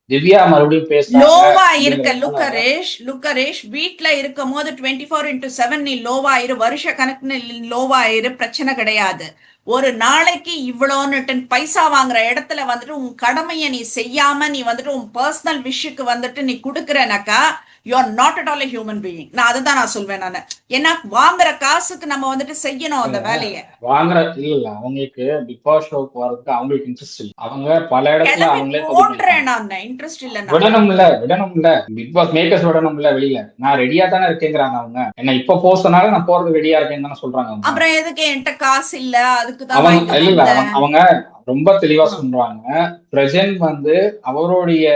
திவ்யா மறுபடியும் பேசுறாங்க லோவா இருக்க அப்படிங்கறதுனால லுக்கரேஷ் வீட்ல இருக்கும் போது 24x7 நீ லோவா இரு, வருஷ கணக்குன்னு லோவா இரு, பிரச்சனை கிடையாது. ஒரு நாளைக்கு இவ்வளோன்னுட்டு பைசா வாங்குற இடத்துல வந்துட்டு உன் கடமையை நீ செய்யாம நீ வந்துட்டு உன் பர்சனல் விஷயக்கு வந்துட்டு நீ கொடுக்குறனாக்கா you are not at all a human being. நான் அதுதான் நான் சொல்வேன். நான் ஏன்னா வாங்குற காசுக்கு நம்ம வந்துட்டு செய்யணும் அந்த வேலையை. வாங்குற இல்ல அவங்களுக்கு பிக் பாஸ் ஷோக்கு வரதுக்கு அவங்களுக்கு இன்ட்ரெஸ்ட் இல்லை. அவங்க பல இடத்துல கிளம்பி அவங்களே போன்றேன் நான், இன்ட்ரெஸ்ட் இல்ல. விடணும்ல பிக் பாஸ் மேக்கர்ஸ் விடணும்ல வெளியில. நான் ரெடியா தானே இருக்கேங்கிறாங்க அவங்க. என்ன இப்ப போஸ்ட்னால நான் போறது ரெடியா இருக்கேன்னு தானே சொல்றாங்க அவங்க. அப்புறம் எதுக்கு என்கிட்ட காசு இல்ல அதுக்குதான் அவங்க இல்ல அவங்க ரொம்ப தெளிவா சொல்றாங்க. பிரஜன் வந்து அவருடைய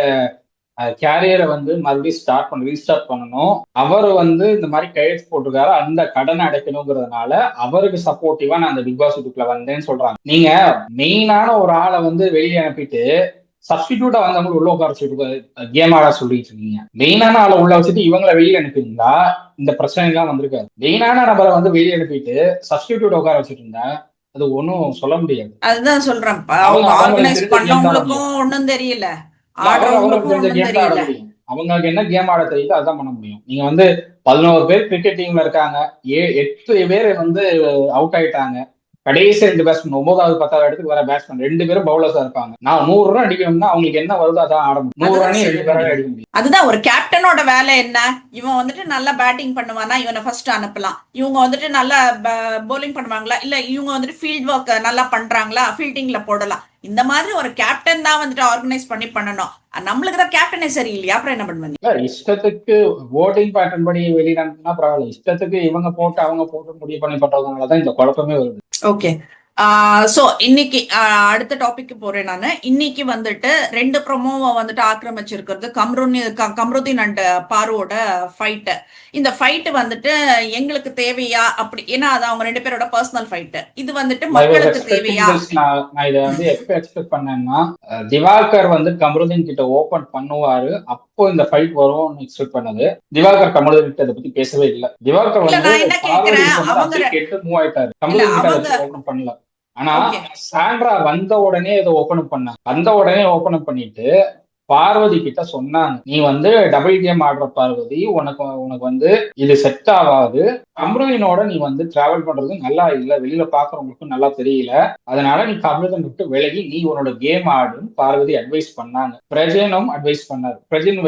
கேரியரை வந்து மறுபடியும் ரீஸ்டார்ட் பண்ணணும். அவர் வந்து இந்த மாதிரி கையெழுத்து போட்டிருக்காரு, அந்த கடனை அடைக்கணுங்கிறதுனால அவருக்கு சப்போர்ட்டிவா நான் அந்த பிக் பாஸ் வீட்டுக்குள்ள வந்தேன்னு சொல்றாங்க. நீங்க மெயினான ஒரு ஆளை வந்து வெளியே அனுப்பிட்டு சப்ஸ்டிடியூட்டா வந்தவங்க உள்ள உட்கார வச்சுட்டு கேம் ஆட சொல்லிட்டு இருக்கீங்க. மெயினான ஆளை உள்ள வச்சுட்டு இவங்களை வெளியே அனுப்பியிருந்தா இந்த பிரச்சனை எல்லாம் வந்திருக்காரு. மெயினான நபரை வந்து வெளியே அனுப்பிட்டு சப்ஸ்டிடியூட் உட்கார வச்சுட்டு இருந்தா அது ஒன்னும் சொல்ல முடியாது. அதுதான் சொல்றேன், அவங்க ஆர்கனைஸ் பண்ணவங்களுக்கும் ஒண்ணும் தெரியல, ஆடுறவங்களுக்கும் ஒண்ணும் தெரியல. அவங்களுக்கு என்ன கேம் ஆட தெரியுது அதான் பண்ண முடியும். நீங்க வந்து 11 பேர் கிரிக்கெட் டீம்ல இருக்காங்க, 8 பேர் வந்து அவுட் ஆயிட்டாங்க. கடைசி 2 பேட்ஸ்மேன் 9வது 10வது இடத்துக்கு வர பேட்ஸ்மேன் 2 பேரும் பவுலர்ஸா இருப்பாங்க. நான் 100 ரன் அடிக்கணும்னா அவங்களுக்கு என்ன வருதோ அதான் ஆட முடியும். 100 ரன் 2 பேரால அடிக்க முடியும். அதுதான் ஒரு கேப்டனோட வேலை. என்ன இவன் வந்துட்டு நல்லா பேட்டிங் பண்ணுவானா இவனை ஃபர்ஸ்ட் அனுப்பலாம், இவங்க வந்துட்டு நல்லா போலிங் பண்ணுவாங்களா, இல்ல இவங்க வந்துட்டு ஃபீல்ட் ஒர்க் நல்லா பண்றாங்களா, ஃபீல்டிங்ல போடலாம். இந்த மாதிரி ஒரு கேப்டன் தான் வந்துட்டு ஆர்கனைஸ் பண்ணணும். நம்மளுக்கு தான் கேப்டனே சரியில்லையா, அப்புறம் என்ன பண்ணுவாங்க? இஷ்டத்துக்கு ஓட்டிங் பேட்டர்ன் படி வெளியிடனா பரவாயில்ல, இஷ்டத்துக்கு இவங்க போட்டு அவங்க போட்டு முடிவு பண்ணி பண்றதுனாலதான் இந்த குழப்பமே வருது. ஓகே, சோ இன்னைக்கு அடுத்த டாபிக் போறேன் நானு. இன்னைக்கு வந்துட்டு 2 ப்ரோமோவை வந்துட்டு ஆக்கிரமிச்சிருக்கிறது கம்ருதீன் அண்ட் பாருவோட ஃபைட். இந்த ஃபைட் வந்துட்டு எங்களுக்கு தேவையா அப்படி, ஏன்னா அது அவங்க 2 பேரோட பர்சனல் ஃபைட். இது வந்துட்டு மக்களுக்கு தேவையா? நான் இதை வந்து எப்ப எக்ஸ்பெக்ட் பண்ணேன்னா திவாகர் வந்து கம்ருதீன் கிட்ட ஓபன் பண்ணுவாரு, அப்போ இந்த ஃபைட் வரும்னு எக்ஸ்பெக்ட் பண்ணது. திவாகர் கமருதீன் கிட்ட அதை பத்தி பேசவே இல்லை. திவாகர் வந்து கேட்டு மூவ் ஆயிட்டாரு, கமருதீன் கிட்ட ஓபன் பண்ணல. ஆனா சாண்ட்ரா வந்த உடனே இதை ஓபன் பண்ணிட்டு பார்வதி கிட்ட சொன்னாங்க, நீ வந்து டபுள் கேம் ஆடுற பார்வதி, உனக்கு உனக்கு வந்து இது செட் ஆகாது. கம்ருதீனோட நீ வந்து டிராவல் பண்றது நல்லா இல்ல, வெளியில பாக்குறவங்களுக்கும் நல்லா தெரியல. அதனால நீ கம்ருதீன் விட்டு விலகி நீ உன்னோட கேம் ஆடுன்னு பார்வதி அட்வைஸ் பண்ணாங்க. பிரஜனும் அட்வைஸ் பண்ணாரு. பிரஜன்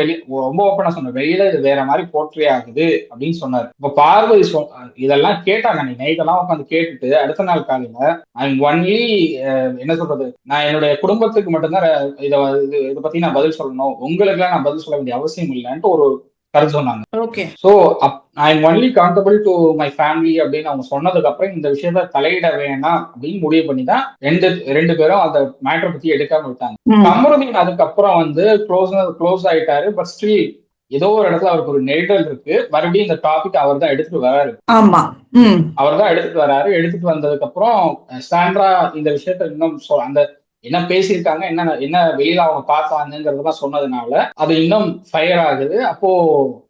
ரொம்ப ஓப்பனா சொன்னார், வெளியில இது வேற மாதிரி போர்ட்ரே ஆகுது அப்படின்னு சொன்னாரு. இப்ப பார்வதி இதெல்லாம் கேட்டாங்க. நீ நைட்டெல்லாம் உட்காந்து கேட்டுட்டு அடுத்த நாள் காலையில ஐம் ஒன்லி என்ன சொல்றது, நான் என்னுடைய குடும்பத்துக்கு மட்டும்தான் இதை பத்தி நான் பதில் சொல்லணும், உங்களுக்கு எல்லாம் நான் பதில் சொல்ல வேண்டிய அவசியம் இல்லைன்ட்டு ஒரு கருத்து சொன்னாங்க. So I am only countable to my family அப்படின்னு அவங்க சொன்னதுக்கு அப்புறம் இந்த விஷயத்த தலையிட வேணாம் அப்படின்னு முடிவு பண்ணி தான் ரெண்டு பேரும் அந்த மேட்டரை பத்தி எடுக்காம விட்டாங்க. கமருதீன் அதுக்கப்புறம் வந்து க்ளோஸ் ஆயிட்டாரு. பட் ஸ்டில் ஏதோ ஒரு இடத்துல அவருக்கு ஒரு நெருடல் இருக்கு. மறுபடியும் இந்த டாபிக் அவர் தான் எடுத்துட்டு வராரு. அவர் தான் எடுத்துட்டு வராரு. எடுத்துட்டு வந்ததுக்கு அப்புறம் சாண்ட்ரா இந்த விஷயத்த இன்னும் அந்த என்ன பேசியிருக்காங்க, என்ன வெளியில அவங்க பார்த்தாங்கிறதெல்லாம் சொன்னதுனால அது இன்னும் ஃபயர் ஆகுது. அப்போ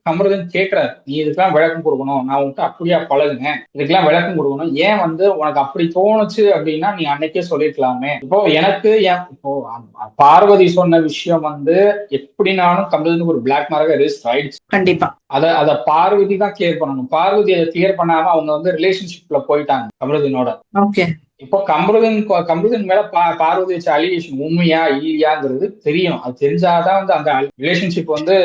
கமருதீன் கேட்கிறாரு, நீ இதுக்கெல்லாம் விளக்கம் கொடுக்கணும், நான் உன்கிட்ட அப்படியா பழகுனேன், இதுக்கெல்லாம் விளக்கம் கொடுக்கணும், ஏன் வந்து உனக்கு அப்படி தோணுச்சு அப்படின்னா நீ அன்னைக்கே சொல்லிருக்கலாமே. இப்போ எனக்கு இப்போ பார்வதி சொன்ன விஷயம் வந்து எப்படினாலும் கமருதீனுக்கு ஒரு பிளாக் மார்க் ரிஸ்க் ஆயிடுச்சு. கண்டிப்பா அத பார்வதி தான் கிளியர் பண்ணணும். பார்வதி அதை கிளியர் பண்ணாம அவங்க வந்து ரிலேஷன்ஷிப்ல போயிட்டாங்க கமருதீனோட. இப்போ கமருதீன் மேல பார்வதி வச்ச அலிகேஷன் உண்மையா இல்லையாங்கிறது தெரியும். அது தெரிஞ்சாதான் வந்து அந்த ரிலேஷன்ஷிப் வந்து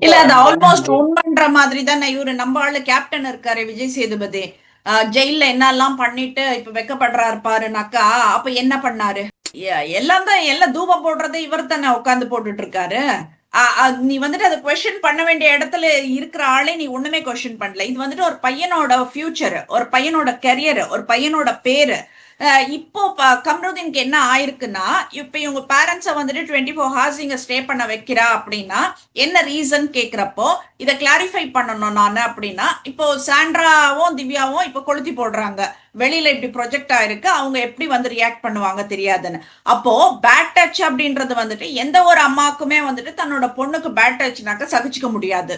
இல்ல, அது ஆல்மோஸ்ட் உண்மைன்ற மாதிரி தான். இவரு நம்ம ஆளு கேப்டன் இருக்காரு விஜய் சேதுபதி, ஜெயில என்னெல்லாம் பண்ணிட்டு இப்ப வெக்கப்படுறாரு பாருனாக்கா, அப்ப என்ன பண்ணாரு? எல்லாம் தான், எல்லாம் தூபம் போடுறது இவர் தானே உட்காந்து போட்டுட்டு இருக்காரு. நீ வந்துட்டு அதை கொஸ்டின் பண்ண வேண்டிய இடத்துல இருக்கிற ஆளே நீ ஒண்ணுமே கொஸ்டின் பண்ணல. இது வந்துட்டு ஒரு பையனோட ஃபியூச்சர், ஒரு பையனோட கரியர், ஒரு பையனோட பேரு. இப்போ கம்ருதீனுக்கு என்ன ஆயிருக்குன்னா, இப்ப இவங்க பேரண்ட்ஸை வந்துட்டு 24 hours இங்க ஸ்டே பண்ண வைக்கிறா அப்படின்னா என்ன ரீசன் கேக்குறப்போ இதை கிளாரிஃபை பண்ணணும் நான் அப்படின்னா, இப்போ சாண்ட்ராவும் திவ்யாவும் இப்போ கொளுத்தி போடுறாங்க, வெளியில இப்படி ப்ரொஜெக்ட் ஆயிருக்கு, அவங்க எப்படி வந்து ரியாக்ட் பண்ணுவாங்க தெரியாதுன்னு. அப்போ பேட் டச் அப்படின்றது வந்துட்டு எந்த ஒரு அம்மாக்குமே வந்துட்டு தன்னோட பொண்ணுக்கு பேட் டச்னாக்க சகிச்சுக்க முடியாது.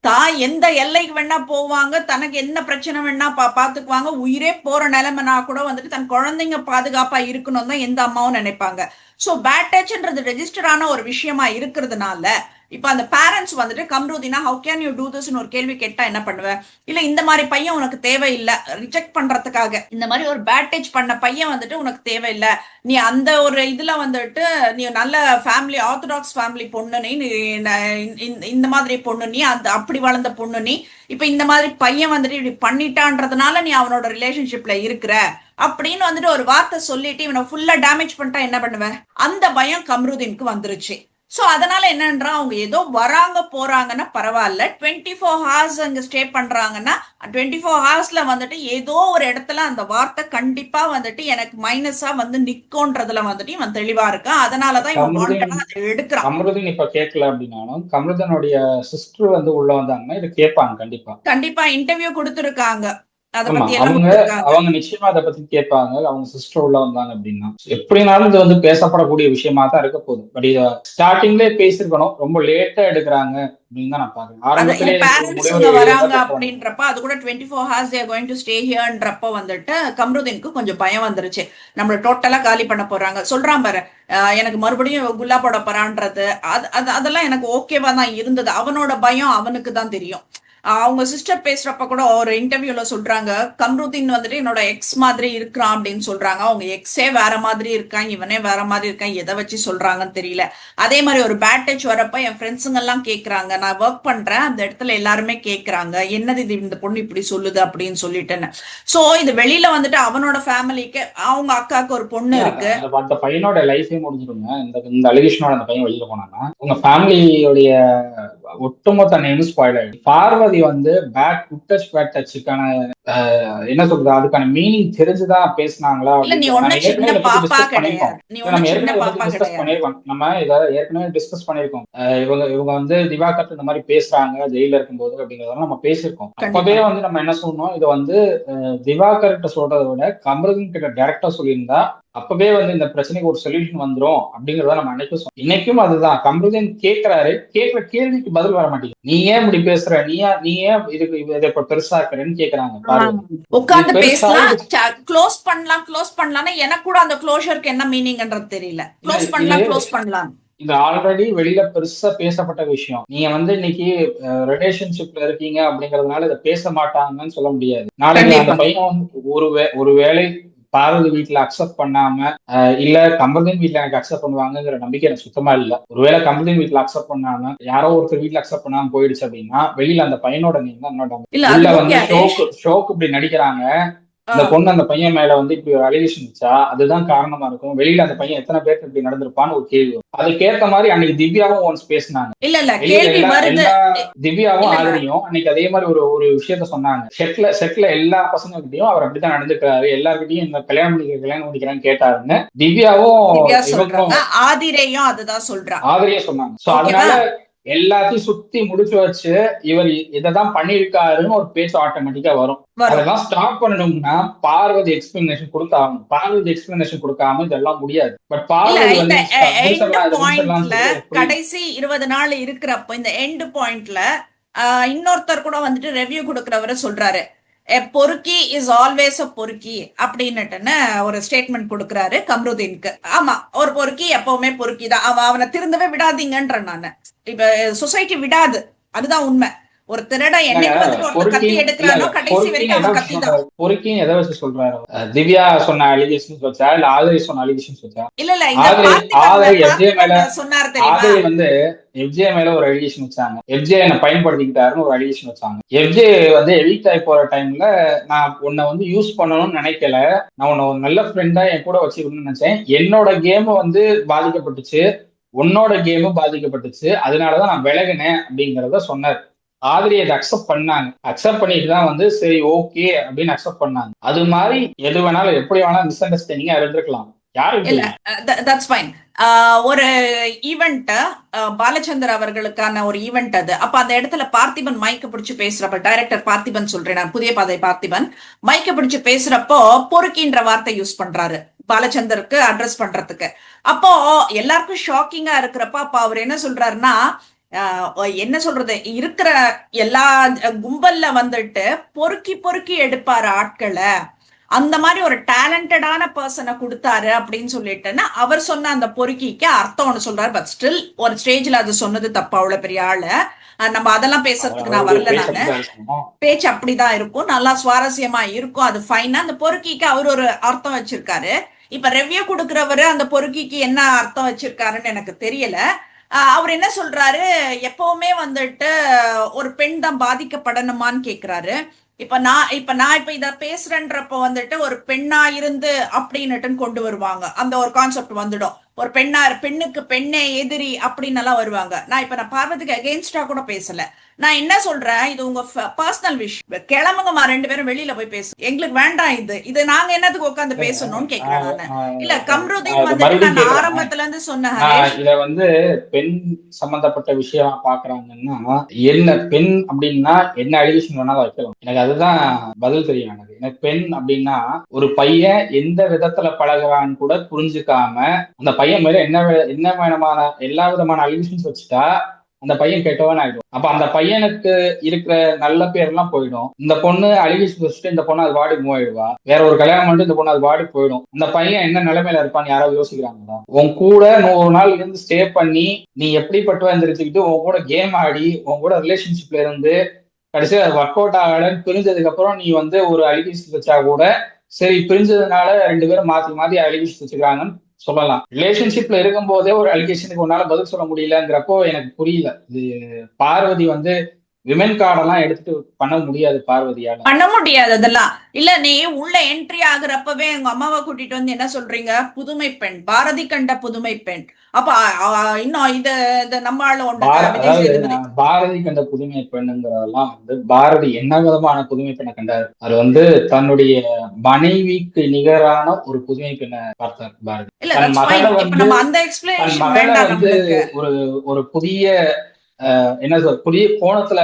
தான் எந்த எல்லைக்கு வேணா போவாங்க, தனக்கு என்ன பிரச்சனை வேணா பாத்துக்குவாங்க, உயிரே போற நிலைமைனா கூட வந்துட்டு தன் குழந்தைங்க பாதுகாப்பா இருக்கணும் தான் எந்த அம்மாவும் நினைப்பாங்க. சோ பேட் டச்ன்றது ரெஜிஸ்டர் ஆன ஒரு விஷயமா இருக்கிறதுனால இப்ப அந்த பேரண்ட்ஸ் வந்துட்டு கம்ருதீனா ஹவு கேன் யூ டூ திஸ்னு ஒரு கேள்வி கேட்டா என்ன பண்ணுவேன்? இல்ல இந்த மாதிரி பையன் உனக்கு தேவையில்லை, ரிஜெக்ட் பண்றதுக்காக இந்த மாதிரி ஒரு பேட் டச் பண்ண பையன் வந்துட்டு உனக்கு தேவையில்லை, நீ அந்த ஒரு இதுல வந்துட்டு நீ நல்ல ஃபேமிலி, ஆர்த்தடாக்ஸ் ஃபேமிலி பொண்ணு, நீ இந்த மாதிரி பொண்ணு, நீ அந்த அப்படி வளர்ந்த பொண்ணு, நீ இப்ப இந்த மாதிரி பையன் வந்துட்டு இப்படி பண்ணிட்டான்றதுனால நீ அவனோட ரிலேஷன்ஷிப்ல இருக்கிற அப்படின்னு வந்துட்டு ஒரு வார்த்தை சொல்லிட்டு இவனை ஃபுல்லா டேமேஜ் பண்ணிட்டா என்ன பண்ணுவேன்? அந்த பயம் கம்ருதீனுக்கு வந்துருச்சு. சோ அதனால என்னன்றா, அவங்க ஏதோ வராங்க போறாங்கன்னா பரவாயில்ல, 24 hours அங்க ஸ்டே பண்றாங்கன்னா 24 hoursல வந்துட்டு ஏதோ ஒரு இடத்துல அந்த வார்த்தை கண்டிப்பா வந்துட்டு எனக்கு மைனஸா வந்து நிக்கும்ன்றதுல வந்துட்டு இவன் தெளிவா இருக்கான். அதனாலதான் இவன் வாண்டடா அதை எடுக்கிறான். கமருதீன் இப்ப கேட்கல அப்படின்னாலும் கமருதீனுடைய சிஸ்டர் வந்து உள்ள வந்தாங்கன்னா இதை கேட்பாங்க. கண்டிப்பா இன்டர்வியூ கொடுத்திருக்காங்க. அவங்க நிச்சயமா அதை பத்தி கேட்பாங்க. அவங்க சிஸ்டர் உள்ள வந்தாங்க அப்படின்னா எப்படினாலும் இது வந்து பேசப்படக்கூடிய விஷயமா தான் இருக்க போகுது. பட் இத ஸ்டார்டிங்லேயே பேசிருக்கணும். ரொம்ப லேட்டா எடுக்கிறாங்க அப்படின்னு தான் நான் பாக்குறேன். வராங்க அப்படின்றப்ப அது கூட 24 hours they are going to stay hereன்றப்ப வந்துட்டு கம்ருதீனுக்கு கொஞ்சம் பயம் வந்துருச்சு. நம்மள டோட்டலா காலி பண்ண போறாங்க சொல்றான் பாரு, எனக்கு மறுபடியும் குல்லா போட போறான்றது அதெல்லாம் எனக்கு ஓகேவா தான் இருந்தது. அவனோட பயம் அவனுக்கு தான் தெரியும். அவங்க சிஸ்டர் பேசுறப்ப கூட ஒரு இன்டர்வியூல சொல்றாங்க, கம்ருதீன் வந்துட்டு என்னோட எக்ஸ் மாதிரி இருக்கிறான் அப்படின்னு சொல்றாங்க. அவங்க எக்ஸே வேற மாதிரி இருக்கான், இவனே வேற மாதிரி இருக்கான், எதை வச்சு சொல்றாங்கன்னு தெரியல. அதே மாதிரி ஒரு பேட் டச் வரப்ப என் ஃப்ரெண்ட்ஸுங்க எல்லாம் கேக்குறாங்க, நான் ஒர்க் பண்றேன் அந்த இடத்துல எல்லாருமே கேக்குறாங்க, என்னது இது இந்த பொண்ணு இப்படி சொல்லுது அப்படின்னு சொல்லிட்டேன்னு. சோ இது வெளியில வந்துட்டு அவனோட ஃபேமிலிக்கு, அவங்க அக்காவுக்கு ஒரு பொண்ணு இருக்கு, அந்த பையனோட லைஃபே முடிஞ்சிருங்க. இந்த அலிகேஷனோட அந்த பையன் வெளியில போனான்னா உங்க ஃபேமிலியோடைய ஒட்டுமொத்த நேம் ஸ்பாயில் ஆயிடும். பார்வதி வந்து பேட் டச் பேட் டச்சுக்கான என்ன சொல்றது, அதுக்கான மீனிங் தெரிஞ்சுதான் பேசினாங்களா? நம்ம இதை ஏற்கனவே டிஸ்கஸ் பண்ணிருக்கோம். இவங்க வந்து திவாகர் இந்த மாதிரி பேசுறாங்க ஜெயில இருக்கும்போது அப்படிங்கறதெல்லாம் நம்ம பேசியிருக்கோம். அப்பவே வந்து நம்ம என்ன சொன்னோம், இதை வந்து திவாகர் கிட்ட சொல்றதை விட கமருதீன் கிட்ட டைரக்டா சொல்லியிருந்தா அப்பவே வந்து இந்த பிரச்சனைக்கு ஒரு சொல்யூஷன் வந்துரும் அப்படிங்கறத நம்ம அன்னைக்கும் சொன்னோம். இன்னைக்கும் அதுதான். கமருதீன் கேட்கிறாரு, கேட்கிற கேள்விக்கு பதில் வர மாட்டேங்குது. நீ ஏன் இப்படி பேசுற, நீ ஏன் இதுக்கு இதை பெருசா இருக்கிறேன்னு கேக்குறாங்க. உட்கார்ந்து பேசலாம், க்ளோஸ் பண்ணலாம் எனக்கு கூட அந்த க்ளோஷருக்கு என்ன மீனிங்ன்றது தெரியல. க்ளோஸ் பண்ணலாம் இது ஆல்ரெடி வெளியில பெருசா பேசப்பட்ட விஷயம். நீங்க வந்து இன்னைக்கு ரிலேஷன்ஷிப்ல இருக்கீங்க அப்படிங்கறதுனால இதை பேச மாட்டாங்கன்னு சொல்ல முடியாது. நாளைக்கு அந்த கண்டிப்பாங்க. பையன் வந்து ஒருவேளை பார்வதி வீட்டுல அக்செப்ட் பண்ணாம இல்ல கமருதீன் வீட்டுல எனக்கு அக்செப்ட் பண்ணுவாங்கங்கிற நம்பிக்கை எனக்கு சுத்தமா இல்ல. ஒருவேளை கமருதீன் வீட்டுல அக்செப்ட் பண்ணாம யாரோ ஒருத்தர் வீட்டுல அக்செப்ட் பண்ணாம போயிடுச்சு அப்படின்னா வெளியில அந்த பையனோட நேம் தான் என்னோட இல்ல உள்ள அது ஓகே வந்து ஹரிஷ். ஷோக்கு இப்படி நடிக்கிறாங்க. ஆ, இந்த பொண்ணு அந்த பையன் மேல வந்து இப்படி ஒரு அலிகேஷன் வச்சா அதுதான் காரணமா இருக்கும். வெளியில அந்த பையன் எத்தனை பேருக்கு இப்படி நடந்திருப்பான்னு ஒரு கேள்வி வரும். அதுக்கேத்த மாதிரி அன்னைக்கு திவ்யாவும் ஒன்ஸ் பேசினாங்க. இல்ல இல்ல வெளியில கேள்வி எல்லா வருது. எல்லா இ- திவ்யாவும் இல்ல இல்ல ஆதரியும் அன்னைக்கு அதே மாதிரி ஒரு ஒரு விஷயத்த சொன்னாங்க. செட்ல எல்லா பசங்ககிட்டயும் அவர் அப்படித்தான் நடந்துக்கிறாரு, எல்லார்கிட்டயும் இந்த கல்யாணம் பண்ணிக்கிறான்னு கேட்டாருன்னு திவ்யாவும் திவ்யா சொல்றாங்க, இவங்களும் ஆதிரையும் அதுதான் சொல்றா. ஆதரியா சொன்னாங்க. சோ ஓகேவா? அதனால எல்லாத்தையும் சுத்தி முடிச்சு வச்சு இவர் இதைதான் பண்ணியிருக்காருன்னு ஒரு பேச்சு ஆட்டோமேட்டிக்கா வரும். வரும். அதெல்லாம் ஸ்டாப் பண்ணணும்னா பார்வதி எக்ஸ்பிளனேஷன் கொடுத்தாகணும். பார்வதி எக்ஸ்பிளனேஷன் கொடுக்காம இதெல்லாம் முடியாது. பட் இல்ல பார்வதி இந்த வந்து எண்ட் முடிச்சிடலாம் இதை முடிச்சிடலாம்னு பாயிண்ட்ல சொல்லி ஒரு புரியுது. கடைசி 20 நாள் இருக்கிறப்போ இந்த எண்ட் பாயிண்ட்ல இன்னொருத்தர் கூட வந்துட்டு ரெவ்யூ கொடுக்கறவரு சொல்றாரு, "A பொறுக்கி இஸ் ஆல்வேஸ் அ பொறுக்கி" அப்படின்னுட்டுன்னு ஒரு ஸ்டேட்மெண்ட் கொடுக்கறாரு கம்ருதீனுக்கு. ஆமா, ஒரு பொறுக்கி எப்பவுமே பொறுக்கி தான், அவனை திருந்தவே விடாதீங்கன்ற நானு. இப்ப சொசைட்டி விடாது, அதுதான் உண்மை. ஒரு திருட இல்லங்க, என்னைக்கு வந்துட்டு ஒருத்தர் கத்தி பொறுக்கின்னு இல்ல எடுக்கிறானோ இல்ல கடைசி பொறுக்கின்னு வரைக்கும் எதை அவன் வச்சு கத்தி தான். சொல்றாரு? பொறுக்கின்னு எதை வச்சு சொல்றாரு? திவ்யா சொன்ன அலிகேஷன்ஸ் வச்சா இல்ல ஆதரி சொன்ன அலிகேஷன்ஸ் வச்சா? இல்ல இல்ல இந்த ஆதரி பார்த்திபன் ஆதரி எஃப்ஜே மேல பார்த்திபன் சொன்னார் தெரியுமா? ஆதரி வந்து எஃப்ஜே மேல ஒரு அலிகேஷன் வச்சாங்க. எஃப்ஜே என்ன பயன்படுத்திக்கிட்டாருன்னு ஒரு அலிகேஷன் வச்சாங்க. எஃப்ஜே வந்து எவிக்ட் ஆகி போற டைம்ல நான் உன்னை வந்து யூஸ் பண்ணணும்னு நினைக்கல, நான் உன்னை ஒரு நல்ல ஃப்ரெண்டா என் கூட வச்சுக்கணும்னு நினைச்சேன். என்னோட கேம் வந்து பாதிக்கப்பட்டுச்சு, உன்னோட கேமும் பாதிக்கப்பட்டுச்சு, அதனாலதான் நான் விலகினேன் அப்படிங்கிறத சொன்னார். ஆதிரி அதை அக்செப்ட் பண்ணாங்க. அக்செப்ட் பண்ணிட்டு தான் வந்து சரி ஓகே அப்படின்னு அக்செப்ட் பண்ணாங்க. அது மாதிரி எது வேணாலும் எப்படி வேணாலும் மிஸ் அண்டர்ஸ்டாண்டிங்கா இருந்திருக்கலாம். யாருக்கு இல்ல தெரியும்? That's fine. ஒரு ஈவெண்ட், பாலச்சந்தர் அவர்களுக்கான ஒரு ஈவெண்ட் அது. அப்ப அந்த இடத்துல பார்த்திபன் மைக்க பிடிச்சு பேசுறப்ப, டைரக்டர் பார்த்திபன் சொல்றேன் நான், புதிய பாதை பார்த்திபன் மைக்க பிடிச்சு பேசுறப்போ பொறுக்கின்ற வார்த்தை யூஸ் பண்றாரு பாலச்சந்தருக்கு அட்ரஸ் பண்றதுக்கு. அப்போ எல்லாருக்கும் ஷாக்கிங்கா இருக்கிறப்ப அப்ப அவர் என்ன சொல்றாருன்னா, என்ன சொல்றது, இருக்கிற எல்லா கும்பல்ல வந்துட்டு பொறுக்கி பொறுக்கி எடுப்பாரு ஆட்களை, அந்த மாதிரி ஒரு டேலண்டடான பர்சனை கொடுத்தாரு அப்படின்னு சொல்லிட்டுன்னா அவர் சொன்ன அந்த பொறுக்கிக்கு அர்த்தம் ஒண்ணு சொல்றாரு. பட் ஸ்டில் ஒரு ஸ்டேஜ்ல அது சொன்னது தப்பு. அவ்வளவு பெரிய ஆளு நம்ம அதெல்லாம் பேசுறதுக்கு நான் அவருடைய வரல. பேச்சு நானு அப்படிதான் இருக்கணும். பேச்சு அப்படிதான் இருக்கும், நல்லா சுவாரஸ்யமா இருக்கும், அது ஃபைனா. அந்த பொறுக்கிக்கு அவர் ஒரு அர்த்தம் வச்சிருக்காரு. இப்ப ரெவ்யூ கொடுக்கறவரு அந்த பொறுக்கிக்கு என்ன அர்த்தம் வச்சிருக்காருன்னு எனக்கு தெரியல. அவர் என்ன சொல்றாரு, எப்பவுமே வந்துட்டு ஒரு பெண் தான் பாதிக்கப்படணுமான்னு கேக்குறாரு. இப்ப இத பேசுறேன்றப்ப வந்துட்டு ஒரு பெண்ணா இருந்து அப்படின்னுட்டு கொண்டு வருவாங்க, அந்த ஒரு கான்செப்ட் வந்துடும். ஒரு பெண்ணுக்கு பெண்ணே எதிரி அப்படின்னு எல்லாம் வருவாங்க. நான் பார்வதிக்கு அகெயின்ஸ்டா கூட பேசல. நான் என்ன சொல்றேன், இது உங்க பர்சனல் விஷயம், கிளம்புங்கம்மா, 2 பேரும் வெளியில போய் பேசு, எங்களுக்கு வேண்டாம் இது நாங்க என்னத்துக்கு உட்காந்து பேசணும்னு கேக்குறேன் நானு. இல்ல நான் கம்ருதீன் இதை வந்துட்டு மறுபடியும் நான் கேக்குறேன். ஆரம்பத்துல இருந்து சொன்ன நான் ஹரேஷ். இத வந்து பெண் சம்பந்தப்பட்ட விஷயமா பாக்குறாங்கன்னா என்ன பெண் அப்படின்னா என்ன அலிகேஷன் வேணாலும் வைக்கலாம். எனக்கு அதுதான் பதில் தெரியும். எனக்கு பெண் அப்படின்னா ஒரு பையன் எந்த விதத்துல பழகுறான்னு கூட புரிஞ்சுக்காம அந்த பையன் மேல என்ன விதமான எல்லா விதமான அலிகேஷன்ஸ் வச்சுட்டா அந்த பையன் கெட்டவன் ஆயிடும். அப்ப அந்த பையனுக்கு இருக்கிற நல்ல பேர் எல்லாம் போயிடும். இந்த பொண்ணு அலிகேஷன் வச்சுட்டு இந்த பொண்ணு அது வாடி மூவ் ஆயிடுவா, வேற ஒரு கல்யாணம் பண்ணிட்டு இந்த பொண்ணு அது வாடி போயிடும். அந்த பையன் என்ன நிலைமையில இருப்பான்னு யாராவது யோசிக்கிறாங்களா? உன் கூட 100 நாள் இருந்து ஸ்டே பண்ணி நீ எப்படிப்பட்டவன் தெரிஞ்சுக்கிட்டு உன் கூட கேம் ஆடி உன் கூட ரிலேஷன்ஷிப்ல இருந்து கடைசியா ஒர்க் அவுட் ஆகலன்னு பிரிஞ்சதுக்கு அப்புறம் நீ வந்து ஒரு அலிகேஷன் வச்சா கூட சரி, பிரிஞ்சதுனால 2 பேரும் மாத்தி மாத்தி அலிகேஷன் வச்சுக்கிறாங்கன்னு சொல்லலாம். ரிலேஷன்ஷிப்ல இருக்கும் போதே ஒரு அலிகேஷனுக்கு உன்னால பதில் சொல்ல முடியலங்கிறப்போ எனக்கு புரியல. இது பார்வதி வந்து விமென் கார்டெல்லாம் எடுத்துட்டு பண்ண முடியாது பார்வதியால. பண்ண முடியாது அதெல்லாம். இல்ல, நீ உள்ள என்ட்ரி ஆகுறப்பவே உங்க அம்மாவை கூட்டிட்டு வந்து என்ன சொல்றீங்க, புதுமை பெண், பாரதி கண்ட புதுமை பெண். அப்ப இன்னும் இது நம்ம ஆளு ஒண்ணுங்க, விஜய் அதாவது சேதுபதி. பாரதி கண்ட புதுமை பெண்ணுங்கிறதெல்லாம் வந்து பாரதி என்ன விதமான புதுமை பெண்ணை கண்டாரு? அது வந்து தன்னுடைய மனைவிக்கு நிகரான ஒரு புதுமை பெண்ணை பார்த்தார் பாரதி. இல்ல தன் தட்ஸ் மகளை ஃபைன். இப்ப வந்து நம்ம அந்த தன் எக்ஸ்பிளனேஷன் மகளை வேண்டாம் வந்து நம்மளுக்கு. ஒரு ஒரு புதிய என்ன சொல் புதிய கோணத்துல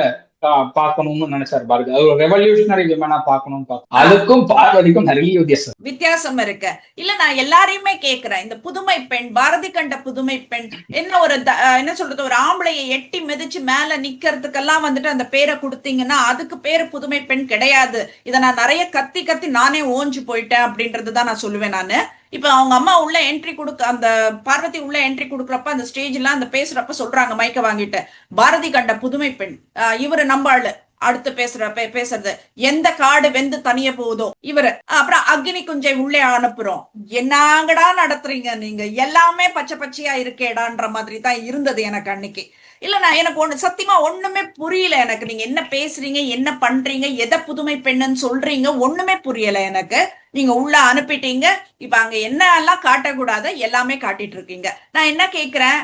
பார்க்கணும்னு நினைச்சாரு பாரதி. அது ஒரு ரெவல்யூஷனரி விமனா பார்க்கணும்னு பார்க்கணும். ஆ, அதுக்கும் பார்வதிக்கும் நிறைய வித்தியாசம். வித்தியாசம் இருக்கு. இல்ல நான் எல்லாரையுமே கேக்குறேன், இந்த புதுமை பெண், பாரதி கண்ட புதுமை பெண், என்ன ஒரு என்ன சொல்றது, ஒரு ஆம்பளையை எட்டி மிதிச்சு மேல நிக்கிறதுக்கெல்லாம் வந்துட்டு அந்த பேரை கொடுத்தீங்கன்னா அதுக்கு பேரு புதுமை பெண் கிடையாது. இதை நான் நிறைய கத்தி கத்தி நானே ஓஞ்சு போயிட்டேன் அப்படின்றதுதான் நான் சொல்லுவேன் நானு. இப்ப அவங்க அம்மா உள்ள என்ட்ரி கொடுக்க, அந்த பார்வதி உள்ள என்ட்ரி கொடுக்குறப்ப அந்த ஸ்டேஜ்ல அந்த பேசுறப்ப சொல்றாங்க மைக்க வாங்கிட்டு, பாரதி கண்ட புதுமை பெண், இவரு நம்பாளு அடுத்து பேசுறது, எந்த காடு வெந்து தனிய போகுதோ இவரு, அப்புறம் அக்னி குஞ்சை உள்ளே அனுப்புறோம். என்னங்கடா நடத்துறீங்க நீங்க, எல்லாமே பச்சை பச்சையா இருக்கேடான்ற மாதிரி தான் இருந்தது எனக்கு அன்னைக்கு. இல்ல நான் எனக்கு சத்தியமா ஒண்ணுமே புரியல எனக்கு. நீங்க என்ன பேசுறீங்க, என்ன பண்றீங்க, எதை புதுமை பெண்ணுன்னு சொல்றீங்க, ஒண்ணுமே புரியல எனக்கு. நீங்க உள்ள அனுப்பிட்டீங்க. இப்ப அங்க என்ன எல்லாம் காட்டக்கூடாத எல்லாமே காட்டிட்டு இருக்கீங்க. நான் என்ன கேக்குறேன்,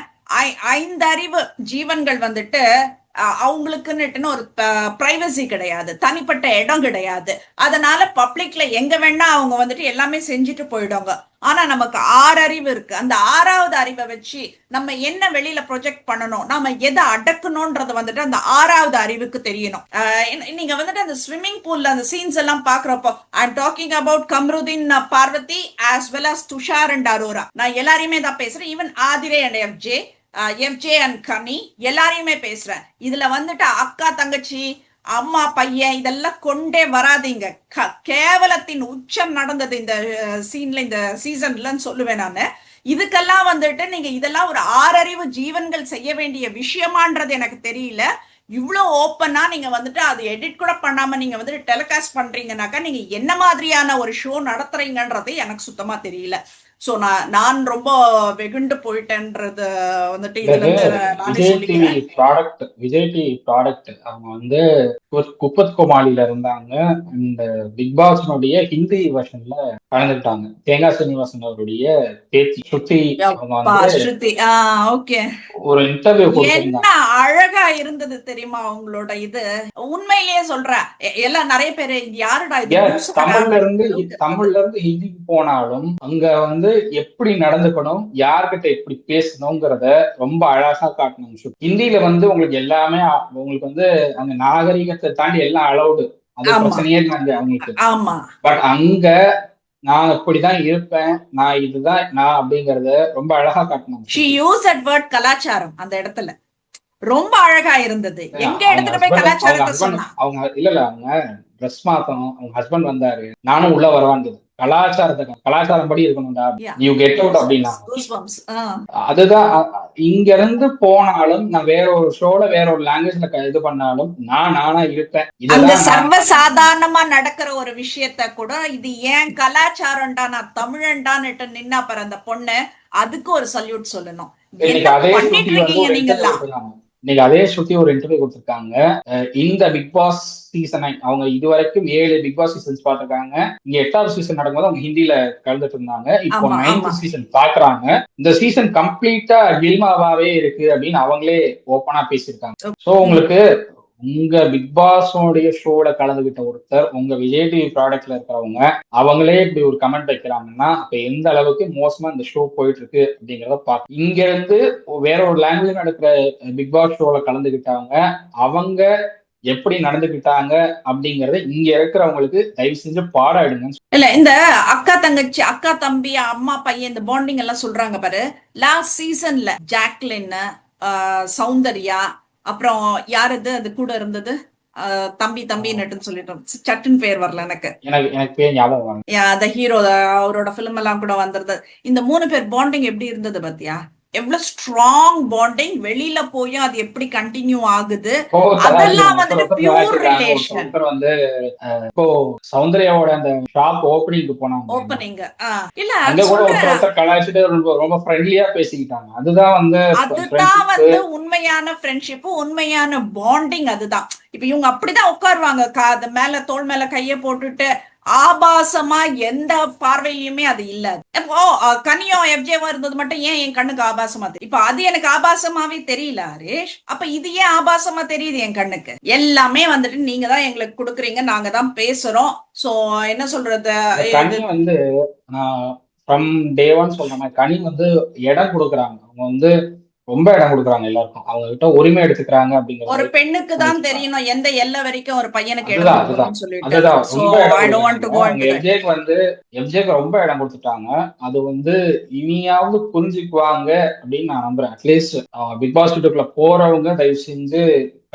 5 அறிவு ஜீவன்கள் வந்துட்டு அவங்களுக்குன்னு ஒரு பிரைவசி கிடையாது, தனிப்பட்ட இடம் கிடையாது. அதனால பப்ளிக்ல எங்க வேணா அவங்க வந்துட்டு எல்லாமே செஞ்சுட்டு போயிடுவாங்க. ஆனா நமக்கு 6 அறிவு இருக்கு. அந்த 6வது அறிவை வச்சு நம்ம என்ன வெளியில ப்ரொஜெக்ட் பண்ணணும், நாம எதை அடக்கணும்ன்றது வந்துட்டு அந்த 6வது அறிவுக்கு தெரியணும். நீங்க வந்துட்டு அந்த ஸ்விம்மிங் பூல்ல அந்த சீன்ஸ் எல்லாம் பாக்குறப்போ, I am talking about Kamruddin, Parvathi as well as Tushar and Aurora. நான் எல்லாரையுமே தான் பேசுறேன். Even Aadhirai and FJ and Kani எல்லாரையுமே பேசுறேன். இதுல வந்துட்டு அக்கா தங்கச்சி அம்மா பையன் இதெல்லாம் கொண்டே வராதீங்க. கேவலத்தின் உச்சம் நடந்தது இந்த சீன்ல, இந்த சீசன்லன்னு சொல்லுவேன் நானு. இதுக்கெல்லாம் வந்துட்டு நீங்க இதெல்லாம் ஒரு 6 அறிவு ஜீவன்கள் செய்ய வேண்டிய விஷயமான்றது எனக்கு தெரியல. இவ்வளவு ஓப்பனா நீங்க வந்துட்டு அது எடிட் கூட பண்ணாம நீங்க வந்துட்டு டெலிகாஸ்ட் பண்றீங்கன்னாக்கா நீங்க என்ன மாதிரியான ஒரு ஷோ நடத்துறீங்கன்றது எனக்கு சுத்தமா தெரியல. சோ நான் ரொம்ப வெகுண்டு போயிட்டேன்றது வந்துட்டு இதுல இருந்து நானே சொல்லிக்கிறேன். விஜய் டிவி ப்ராடக்ட் அவங்க வந்து குப்பத் கோமாளில இருந்தாங்க. இந்த பிக் பாஸ்னுடைய ஹிந்தி வெர்ஷன்ல கலந்துட்டாங்க. தேங்காய் சீனிவாசன் அவருடைய பேச்சு ஸ்ருதி அவங்க வந்து ஓகே, ஒரு இன்டர்வியூ என்ன கொடுத்திருந்தாங்க. அழகா இருந்தது தெரியுமா அவங்களோட இது. உண்மையிலேயே சொல்றேன், எல்லாம் நிறைய பேரு யாருடா இது தமிழ்ல இருந்து ஹிந்திக்கு போனாலும் அங்க வந்து எப்படி நடந்துக்கணும், யார்கிட்ட எப்படி பேசணுங்கிறத ரொம்ப அழகா காட்டணும். ஹிந்தியில வந்து உங்களுக்கு எல்லாமே உங்களுக்கு வந்து அந்த நாகரிகத்தை தாண்டி எல்லாம் அலௌடு, அது பிரச்சனையே தாண்டி அவங்களுக்கு. பட் அங்க நான் இப்படிதான் இருப்பேன், நான் இதுதான் நான் அப்படிங்கறத ரொம்ப அழகா காட்டணும். she used that word கலாச்சாரம் அந்த இடத்துல ரொம்ப அழகா இருந்தது. எங்க எடுத்துட்டு போய் கலாச்சாரத்தை சொன்னா அவங்க இல்ல அவங்க ட்ரெஸ் மாத்தணும். அவங்க ஹஸ்பண்ட் வந்தாரு, நானும் உள்ள வரவான்றது கலாச்சாரம் படி இருக்கணும்டா, யூ கெட் அவுட் அப்படின்னா. அதுதான் இங்க இருந்து போனாலும் நான் வேற ஒரு ஷோல வேற ஒரு லாங்குவேஜ்ல இது பண்ணாலும் நான் நானா இருப்பேன். அங்க சர்வ சாதாரணமா நடக்கிற ஒரு விஷயத்த கூட இது ஏன் கலாச்சாரம்டா, நான் தமிழன்டான்னுட்டு நின்னா பாரு அந்த பொண்ணு, அதுக்கு ஒரு சல்யூட் சொல்லணும். இன்னைக்கு அதே ஸ்ருதி ஒரு இன்டர்வியூ கொடுத்திருக்காங்க. இந்த பிக் பாஸ் சீசனை அவங்க இதுவரைக்கும் 7 பிக் பாஸ் சீசன்ஸ் பாத்துருக்காங்க. இங்க 8வது சீசன் நடக்கும்போது அவங்க ஹிந்தில கலந்துட்டு இருந்தாங்க. இப்போ 9th சீசன் பாக்குறாங்க. இந்த சீசன் கம்ப்ளீட்டா கில்மாவாவே இருக்கு அப்படின்னு அவங்களே ஓப்பனா பேசியிருக்காங்க. சோ உங்களுக்கு உங்க பிக் பாஸோடைய ஷோல கலந்துகிட்ட ஒருத்தர் உங்க விஜய் டிவி ப்ராடக்ட்ல இருக்கிறவங்க அவங்களே இப்படி ஒரு கமெண்ட் வைக்கிறாங்கன்னா அப்ப எந்த அளவுக்கு மோசமா இந்த ஷோ போயிட்டு இருக்கு அப்படிங்கிறத பார்க்க. இங்க இருந்து வேற ஒரு லாங்குவேஜ் நடக்கிற பிக் பாஸ் ஷோல கலந்துகிட்டவங்க அவங்க எப்படி நடந்துகிட்டாங்க அப்படிங்கறத இங்க இருக்கிறவங்களுக்கு தயவு செஞ்சு பாடாயிடுங்க. இல்ல இந்த அக்கா தங்கச்சி, அக்கா தம்பி, அம்மா பையன் இந்த பாண்டிங் எல்லாம் சொல்றாங்க பாரு. லாஸ்ட் சீசன்ல ஜாக்லின், சௌந்தர்யா, அப்புறம் யாரு அது கூட இருந்தது, தம்பி நட்டுன்னு சொல்லிட்டு சட்டுன்னு பேர் வரல எனக்கு பேர் ஞாபகம். அந்த ஹீரோ அவரோட பிலிம் எல்லாம் கூட வந்திருந்தது. இந்த 3 பேர் பாண்டிங் எப்படி இருந்தது பாத்தியா? எவ்வளவு ஸ்ட்ராங் பாண்டிங். வெளியில போயும் அது எப்படி கண்டினியூ ஆகுது, அதெல்லாம் வந்துட்டு பியூர் ரிலேஷன். வந்து இப்போ சௌந்தர்யாவோட அந்த ஷாப் ஓபனிங்க்கு போனாங்க. ஓபனிங் இல்ல அங்க கூட ஒருத்தர் கலாய்ச்சிட்டு ரொம்ப ஃப்ரெண்ட்லியா பேசிக்கிட்டாங்க. அதுதான் வந்து உண்மையான ஃப்ரெண்ட்ஷிப், உண்மையான பாண்டிங். அதுதான் இப்ப இவங்க அப்படிதான் உட்காருவாங்க, மேல தோள் மேல கைய போட்டுட்டு ஆபாசமா எந்த பார்வையிலுமே அது இல்ல. இப்போ கனியோ எஃப்ஜேவா இருந்தது மட்டும் ஏன் என் கண்ணுக்கு ஆபாசமா தெரியும்? இப்ப அது எனக்கு ஆபாசமாவே தெரியல ஹரேஷ். அப்ப இது ஏன் ஆபாசமா தெரியுது என் கண்ணுக்கு? எல்லாமே வந்துட்டு நீங்க தான் எங்களுக்கு கொடுக்குறீங்க, நாங்க தான் பேசுறோம். சோ என்ன சொல்றது, கனி வந்து ஃப்ரம் டே 1 சொல்ற மாதிரி கனி வந்து இடம் கொடுக்குறாங்க. அவங்க வந்து ரொம்ப இடம் கொடுக்குறாங்க எல்லாருக்கும், அவங்க கிட்ட உரிமை எடுத்துக்கிறாங்க அப்படிங்கிற. ஒரு பெண்ணுக்கு தான் தெரியணும் எந்த எல்லை வரைக்கும் ஒரு பையனுக்கு இடம் கொடுக்கணும்னு சொல்லிட்டு. எஃப்ஜேக்கு ரொம்ப இடம் கொடுத்துட்டாங்க. அது வந்து இனியாவது புரிஞ்சுக்குவாங்க அப்படின்னு நான் நம்புறேன். அட்லீஸ்ட் பிக் பாஸ் வீட்டுக்குள்ள போறவங்க தயவு செஞ்சு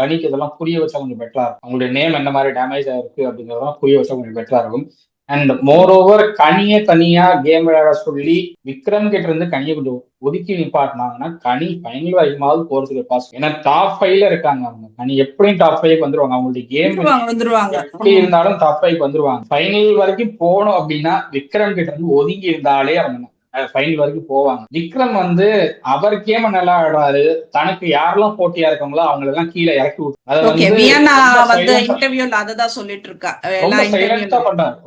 கனிக்கு இதெல்லாம் புரிய வச்சா கொஞ்சம் பெட்டரா இருக்கும். அவங்களுடைய நேம் என்ன மாதிரி டேமேஜ் ஆயிருக்கு அப்படிங்கறதெல்லாம் புரிய வச்சா கொஞ்சம் பெட்டரா இருக்கும். அண்ட் மோர் ஓவர் கனியை தனியா கேம் விளையாட சொல்லி விக்ரம் கிட்ட இருந்து கனியை கொஞ்சம் ஒதுக்கி நிப்பாட்டினாங்கன்னா கனி ஃபைனல் வரைக்குமாவது போறதுக்கு பாஸ். ஏன்னா டாப் 5ல இருக்காங்க அவங்க. கனி எப்படியும் டாப் 5 வந்துருவாங்க. அவங்களுடைய கேம் வந்துருவாங்க. எப்படி இருந்தாலும் டாப் 5 வந்துருவாங்க. ஃபைனல் வரைக்கும் போகணும் அப்படின்னா விக்ரம் கிட்ட இருந்து ஒதுங்கி இருந்தாலே அவங்க ஃபைனல் வரைக்கும் போவாங்க. விக்ரம் வந்து அவர் கேம நல்லா ஆடுவாரு. தனக்கு யாரெல்லாம் போட்டியா இருக்காங்களோ அவங்க எல்லாம் கீழே இறக்கி விட்டு இன்டர்வியூல அததான் சொல்லிட்டு இருக்கா.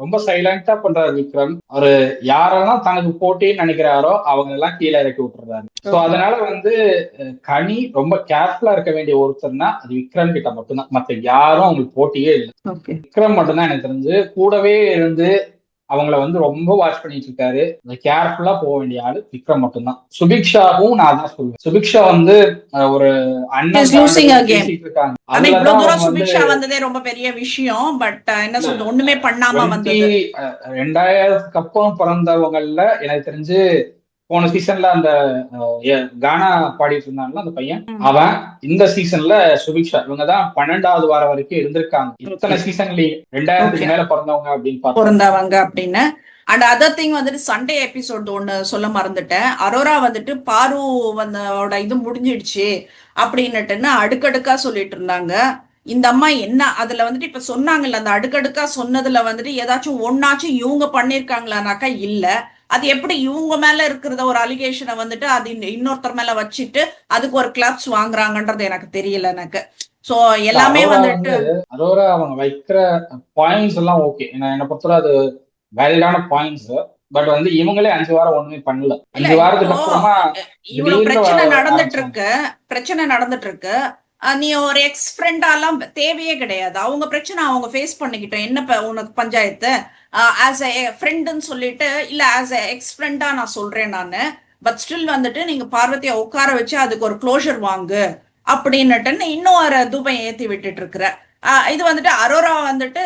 ரொம்ப சைலண்டா பண்றாரு விக்ரம். அவரு யாரெல்லாம் தனக்கு போட்டின்னு நினைக்கிறாரோ அவங்க எல்லாம் கீழே இறக்கி விட்டுறாரு. சோ அதனால வந்து கனி ரொம்ப கேர்ஃபுல்லா இருக்க வேண்டிய ஒருத்தர்னா அது விக்ரம் கிட்ட மட்டும்தான். மத்த யாரும் அவங்களுக்கு போட்டியே இல்லை. விக்ரம் மட்டும்தான் எனக்கு தெரிஞ்சு கூடவே இருந்து அவங்கள வந்து ரொம்ப வாட்ச் பண்ணிட்டு இருக்காரு. கேர்ஃபுல்லா போக வேண்டிய ஆளு விக்ரம் மட்டும்தான். சுபிக்ஷாவும் நான் தான் சொல்லுவேன். சுபிக்ஷா வந்து ஒரு அண்ணன் இருக்காங்க. சுபிக்ஷா வந்ததே ரொம்ப பெரிய விஷயம். பட் என்ன சொல்றது, ஒண்ணுமே பண்ணாம வந்தது. 2000க்கு அப்புறம் பிறந்தவங்கல்ல எனக்கு தெரிஞ்சு போன சீசன்ல அந்த கானா பாடிட்டு இருந்தாங்கல்ல அந்த பையன், அவன் இந்த சீசன்ல சுபிக்ஷா இவங்கதான் 12வது வாரம் வரைக்கும் இருந்திருக்காங்க. இத்தனை சீசன்லயே 2000க்கு மேல பிறந்தவங்க அப்படின்னு. அண்ட் அதர் திங் வந்துட்டு சண்டே எபிசோட் ஒன்னு சொல்ல மறந்துட்டேன். அரோரா வந்துட்டு பாரு வந்தோட இது முடிஞ்சிடுச்சு அப்படின்னுட்டுன்னு அடுக்கடுக்கா சொல்லிட்டு இருந்தாங்க. இந்த அம்மா என்ன அதுல வந்துட்டு இப்ப சொன்னாங்கல்ல, அந்த அடுக்கடுக்கா சொன்னதுல வந்துட்டு ஏதாச்சும் ஒன்னாச்சும் இவங்க பண்ணிருக்காங்களானாக்கா இல்ல. அது எப்படி இவங்க மேல இருக்கிறத ஒரு அலிகேஷனை வந்துட்டு அது இன்னொருத்தர் மேல வச்சுட்டு அதுக்கு ஒரு கிளப்ஸ் வாங்குறாங்கன்றது எனக்கு தெரியல எனக்கு. சோ எல்லாமே வந்துட்டு அரோரா அவங்க வைக்கிற பாயிண்ட்ஸ் எல்லாம் ஓகே. என்ன பொறுத்தவரை அது வேலிடான பாயிண்ட்ஸ். பட் வந்து இவங்களே 5 வாரம் ஒண்ணுமே பண்ணல. 5 வாரத்துக்கு அப்புறமா இவ்வளவு பிரச்சனை நடந்துட்டு இருக்கு. நீ ஒரு எக்ஸ் ஃப்ரெண்டாலாம் தேவையே கிடையாது. அவங்க பிரச்சனை அவங்க ஃபேஸ் பண்ணிக்கிட்டோம். என்ன உனக்கு பஞ்சாயத்து? ஆஸ் எ ஃப்ரெண்டுன்னு சொல்லிட்டு இல்ல ஆஸ் எ எக்ஸ் ஃப்ரெண்டா நான் சொல்றேன் நானு. பட் ஸ்டில் வந்துட்டு நீங்க பார்வதியை உட்கார வச்சு அதுக்கு ஒரு க்ளோஷர் வாங்கு அப்படின்னுட்டு இன்னும் ஒரு தூபம் ஏத்தி விட்டுட்டு இருக்கிற. இது வந்துட்டு அரோரா வந்துட்டு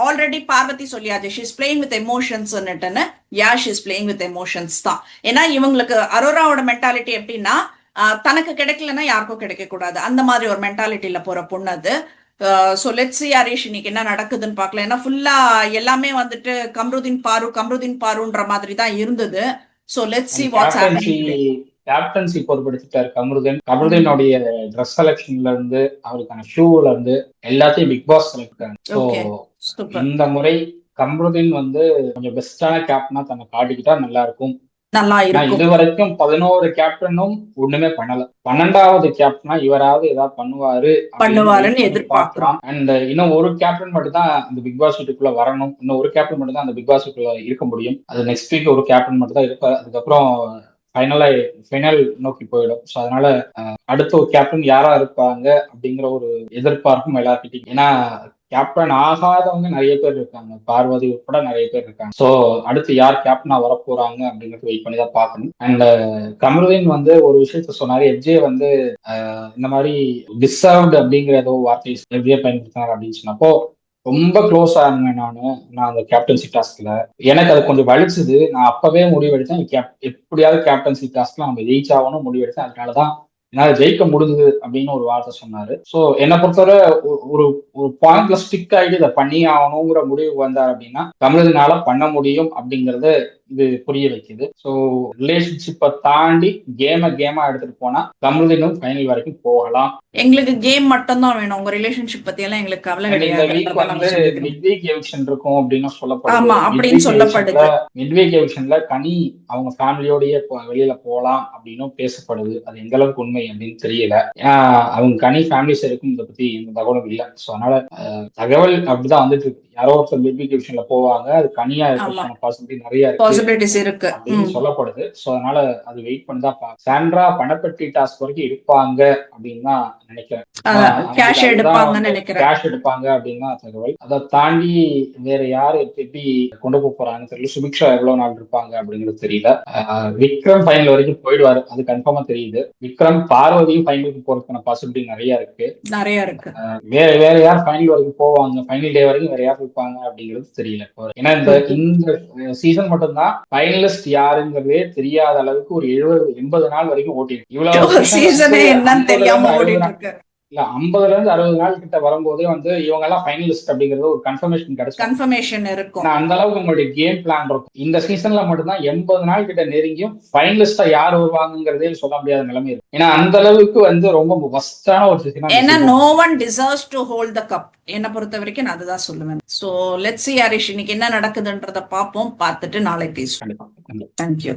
ஆல்ரெடி பார்வதி சொல்லியாச்சு, ஷீஸ் பிளேயிங் வித் எமோஷன்ஸ்ன்னுட்டுன்னு. Yeah she's playing with emotions தான். ஏன்னா இவங்களுக்கு அரோராவோட மென்டாலிட்டி எப்படின்னா தனக்கு கிடைக்கலன்னா யாருக்கும் கிடைக்க கூடாது, அந்த மாதிரி ஒரு மென்டாலிட்டியில போற பொண்ணு அது. ஸோ லெட்ஸ் சி ஹரிஷ் இன்னைக்கு என்ன நடக்குதுன்னு பார்க்கலாம். ஏன்னா ஃபுல்லா எல்லாமே வந்துட்டு கம்ருதீன் பாருன்ற மாதிரி தான் இருந்தது. So let's see what's happening. Captaincy பொறுப்படுத்திட்டாரு கமருதீன். கமருதீனுடைய ட்ரெஸ் செலக்ஷன்ல இருந்து அவருக்கான ஷூல இருந்து எல்லாத்தையும் பிக் பாஸ் செலக்ட் பண்ணாங்க. இந்த முறை கமருதீன் வந்து கொஞ்சம் பெஸ்டான கேப்டனா தன்னை காட்டிக்கிட்டா நல்லா இருக்கும். இது வரைக்கும் 11 கேப்டனும் ஒண்ணுமே பண்ணல. 12வது கேப்டனா இவராவது ஏதாவது பண்ணுவாருன்னு எதிர்பார்க்கிறோம். அண்ட் இன்னும் ஒரு கேப்டன் மட்டும் தான் இந்த பிக் பாஸ் வீட்டுக்குள்ள வரணும். இன்னும் ஒரு கேப்டன் மட்டும் தான் அந்த பிக் பாஸ் வீட்டுக்குள்ள இருக்க முடியும். அது நெக்ஸ்ட் வீக் ஒரு கேப்டன் மட்டும் தான் இருப்பார். அதுக்கப்புறம் ஃபைனல் நோக்கி போயிடும். ஸோ அதனால அடுத்த ஒரு கேப்டன் யாரா இருப்பாங்க அப்படிங்கிற ஒரு எதிர்பார்ப்பும் எல்லாருக்கிட்டையும். ஏன்னா கேப்டன் ஆகாதவங்க நிறைய பேர் இருக்காங்க, பார்வதி உட்பட நிறைய பேர் இருக்காங்க. ஸோ அடுத்து யார் கேப்டனா வரப்போறாங்க அப்படிங்கிறது வெயிட் பண்ணி தான் பார்க்கணும். அண்ட் கமருதீன் வந்து ஒரு விஷயத்த சொன்னாரு. எஃப்ஜே வந்து இந்த மாதிரி டிசர்வ்டு அப்படிங்கிற ஏதோ வார்த்தை எஃப்ஜே பயன்படுத்தினார் அப்படின்னு சொன்னப்போ ரொம்ப க்ளோஸ் ஆனேன் நான் அந்த கேப்டன்சி டாஸ்க்ல. எனக்கு அது கொஞ்சம் வலிச்சுது. நான் அப்பவே முடிவெடுத்தேன் எப்படியாவது கேப்டன்சி டாஸ்க்ல நம்ம ஜெயிச் ஆகணும் முடிவெடுத்தேன். அதனாலதான் என்னால ஜெயிக்க முடிஞ்சது அப்படின்னு ஒரு வார்த்தை சொன்னாரு. ஸோ என்னை பொறுத்தவரை ஒரு பாயிண்ட்ல ஸ்டிக் ஆகிட்டு இதை பண்ணி ஆகணுங்கிற முடிவு வந்தார் அப்படின்னா தமிழனால பண்ண முடியும் அப்படிங்கறது இது புரிய வைக்குது. ஸோ ரிலேஷன்ஷிப்பை தாண்டி கேமா எடுத்துட்டு போனா தமிழனும் ஃபைனல் வரைக்கும் போகலாம். எங்களுக்கு கேம் மட்டும் தான் வேணும், உங்க ரிலேஷன்ஷிப் பத்தி எல்லாம் எங்களுக்கு கவலை கிடையாது. இந்த வீக் வந்து மிட்வீக் எவிக்ஷன் இருக்கும் அப்படின்னு சொல்லப்படுது. மிட்வீக் எவிக்ஷன்ல கனி அவங்க ஃபேமிலியோடய வெளியில போகலாம் அப்படின்னு பேசப்படுது. அது எந்த அளவுக்கு உண்மை அப்படின்னு தெரியல. ஏன்னா அவங்க கனி ஃபேமிலி சைடுக்கும் இதை பத்தி எந்த தகவலும் இல்லை. ஸோ அதனால தகவல் அப்படிதான் வந்துட்டு இருக்கு. யாரோ ஒருத்தர் மிட்வீக் எவிக்ஷன்ல போவாங்க, அது கனியா இருக்க பாசிபிலிட்டி நிறைய இருக்கு அப்படின்னு சொல்லப்படுது. ஸோ அதனால அது வெயிட் பண்ணி தான் பார்க்க. சாண்ட்ரா பணப்பெட்டி டாஸ்க் வரைக்கும் இருப்பாங்க அப்படின்னு தான் நினைக்கிறேன். கேஷ் எடுப்பாங்க அப்படின்னு தான் தகவல். அதை தாண்டி வேற யாரு எப்படி கொண்டு போறாங்கன்னு தெரியல. சுபிக்ஷா எவ்வளவு நாள் இருப்பாங்க அப்படிங்கிறது தெரியல. விக்ரம் ஃபைனல் வரைக்கும் போயிடுவாரு, அது கன்ஃபார்மா தெரியுது. விக்ரம் பார்வதியும் ஃபைனலுக்கு போறதுக்கான பாசிபிலிட்டி நிறைய இருக்கு. வேற யார் ஃபைனல் வரைக்கும் போவாங்க, ஃபைனல் டே வரைக்கும் வேற யார் இருப்பாங்க அப்படிங்கிறது தெரியல. ஏன்னா இந்த சீசன் மட்டும்தான் ஃபைனலிஸ்ட் யாருங்கிறதே தெரியாத அளவுக்கு ஒரு 70-80 நாள் வரைக்கும் ஓட்டிருக்கு. இவ்வளவு இல்ல 50ல இருந்து 60 நாள் கிட்ட வரும்போதே வந்து இவங்க எல்லாம் ஃபைனலிஸ்ட் அப்படிங்கிறது ஒரு கன்ஃபர்மேஷன் கிடைச்சிடும். கன்ஃபர்மேஷன் இருக்கும். ஏன்னா அந்த அளவுக்கு உங்களுடைய கேம் பிளான் இருக்கும். இந்த சீசன்ல மட்டும்தான் 80 நாள் கிட்ட நெருங்கியும் ஃபைனலிஸ்டா யார் வருவாங்கிறதே சொல்ல முடியாத நிலைமை இருக்கு. ஏன்னா அந்த அளவுக்கு வந்து ரொம்ப வஸ்டான ஒரு சீசன். ஏன்னா no one deserves to hold the cup. என்னை பொறுத்த வரைக்கும் நான் அதுதான் சொல்லுவேன். ஸோ லெட்ஸ் சி ஹரிஷ், இன்னைக்கு என்ன நடக்குதுன்றத பார்ப்போம். பார்த்துட்டு நாளை பேசுவோம். கண்டிப்பா. தேங்க்யூ.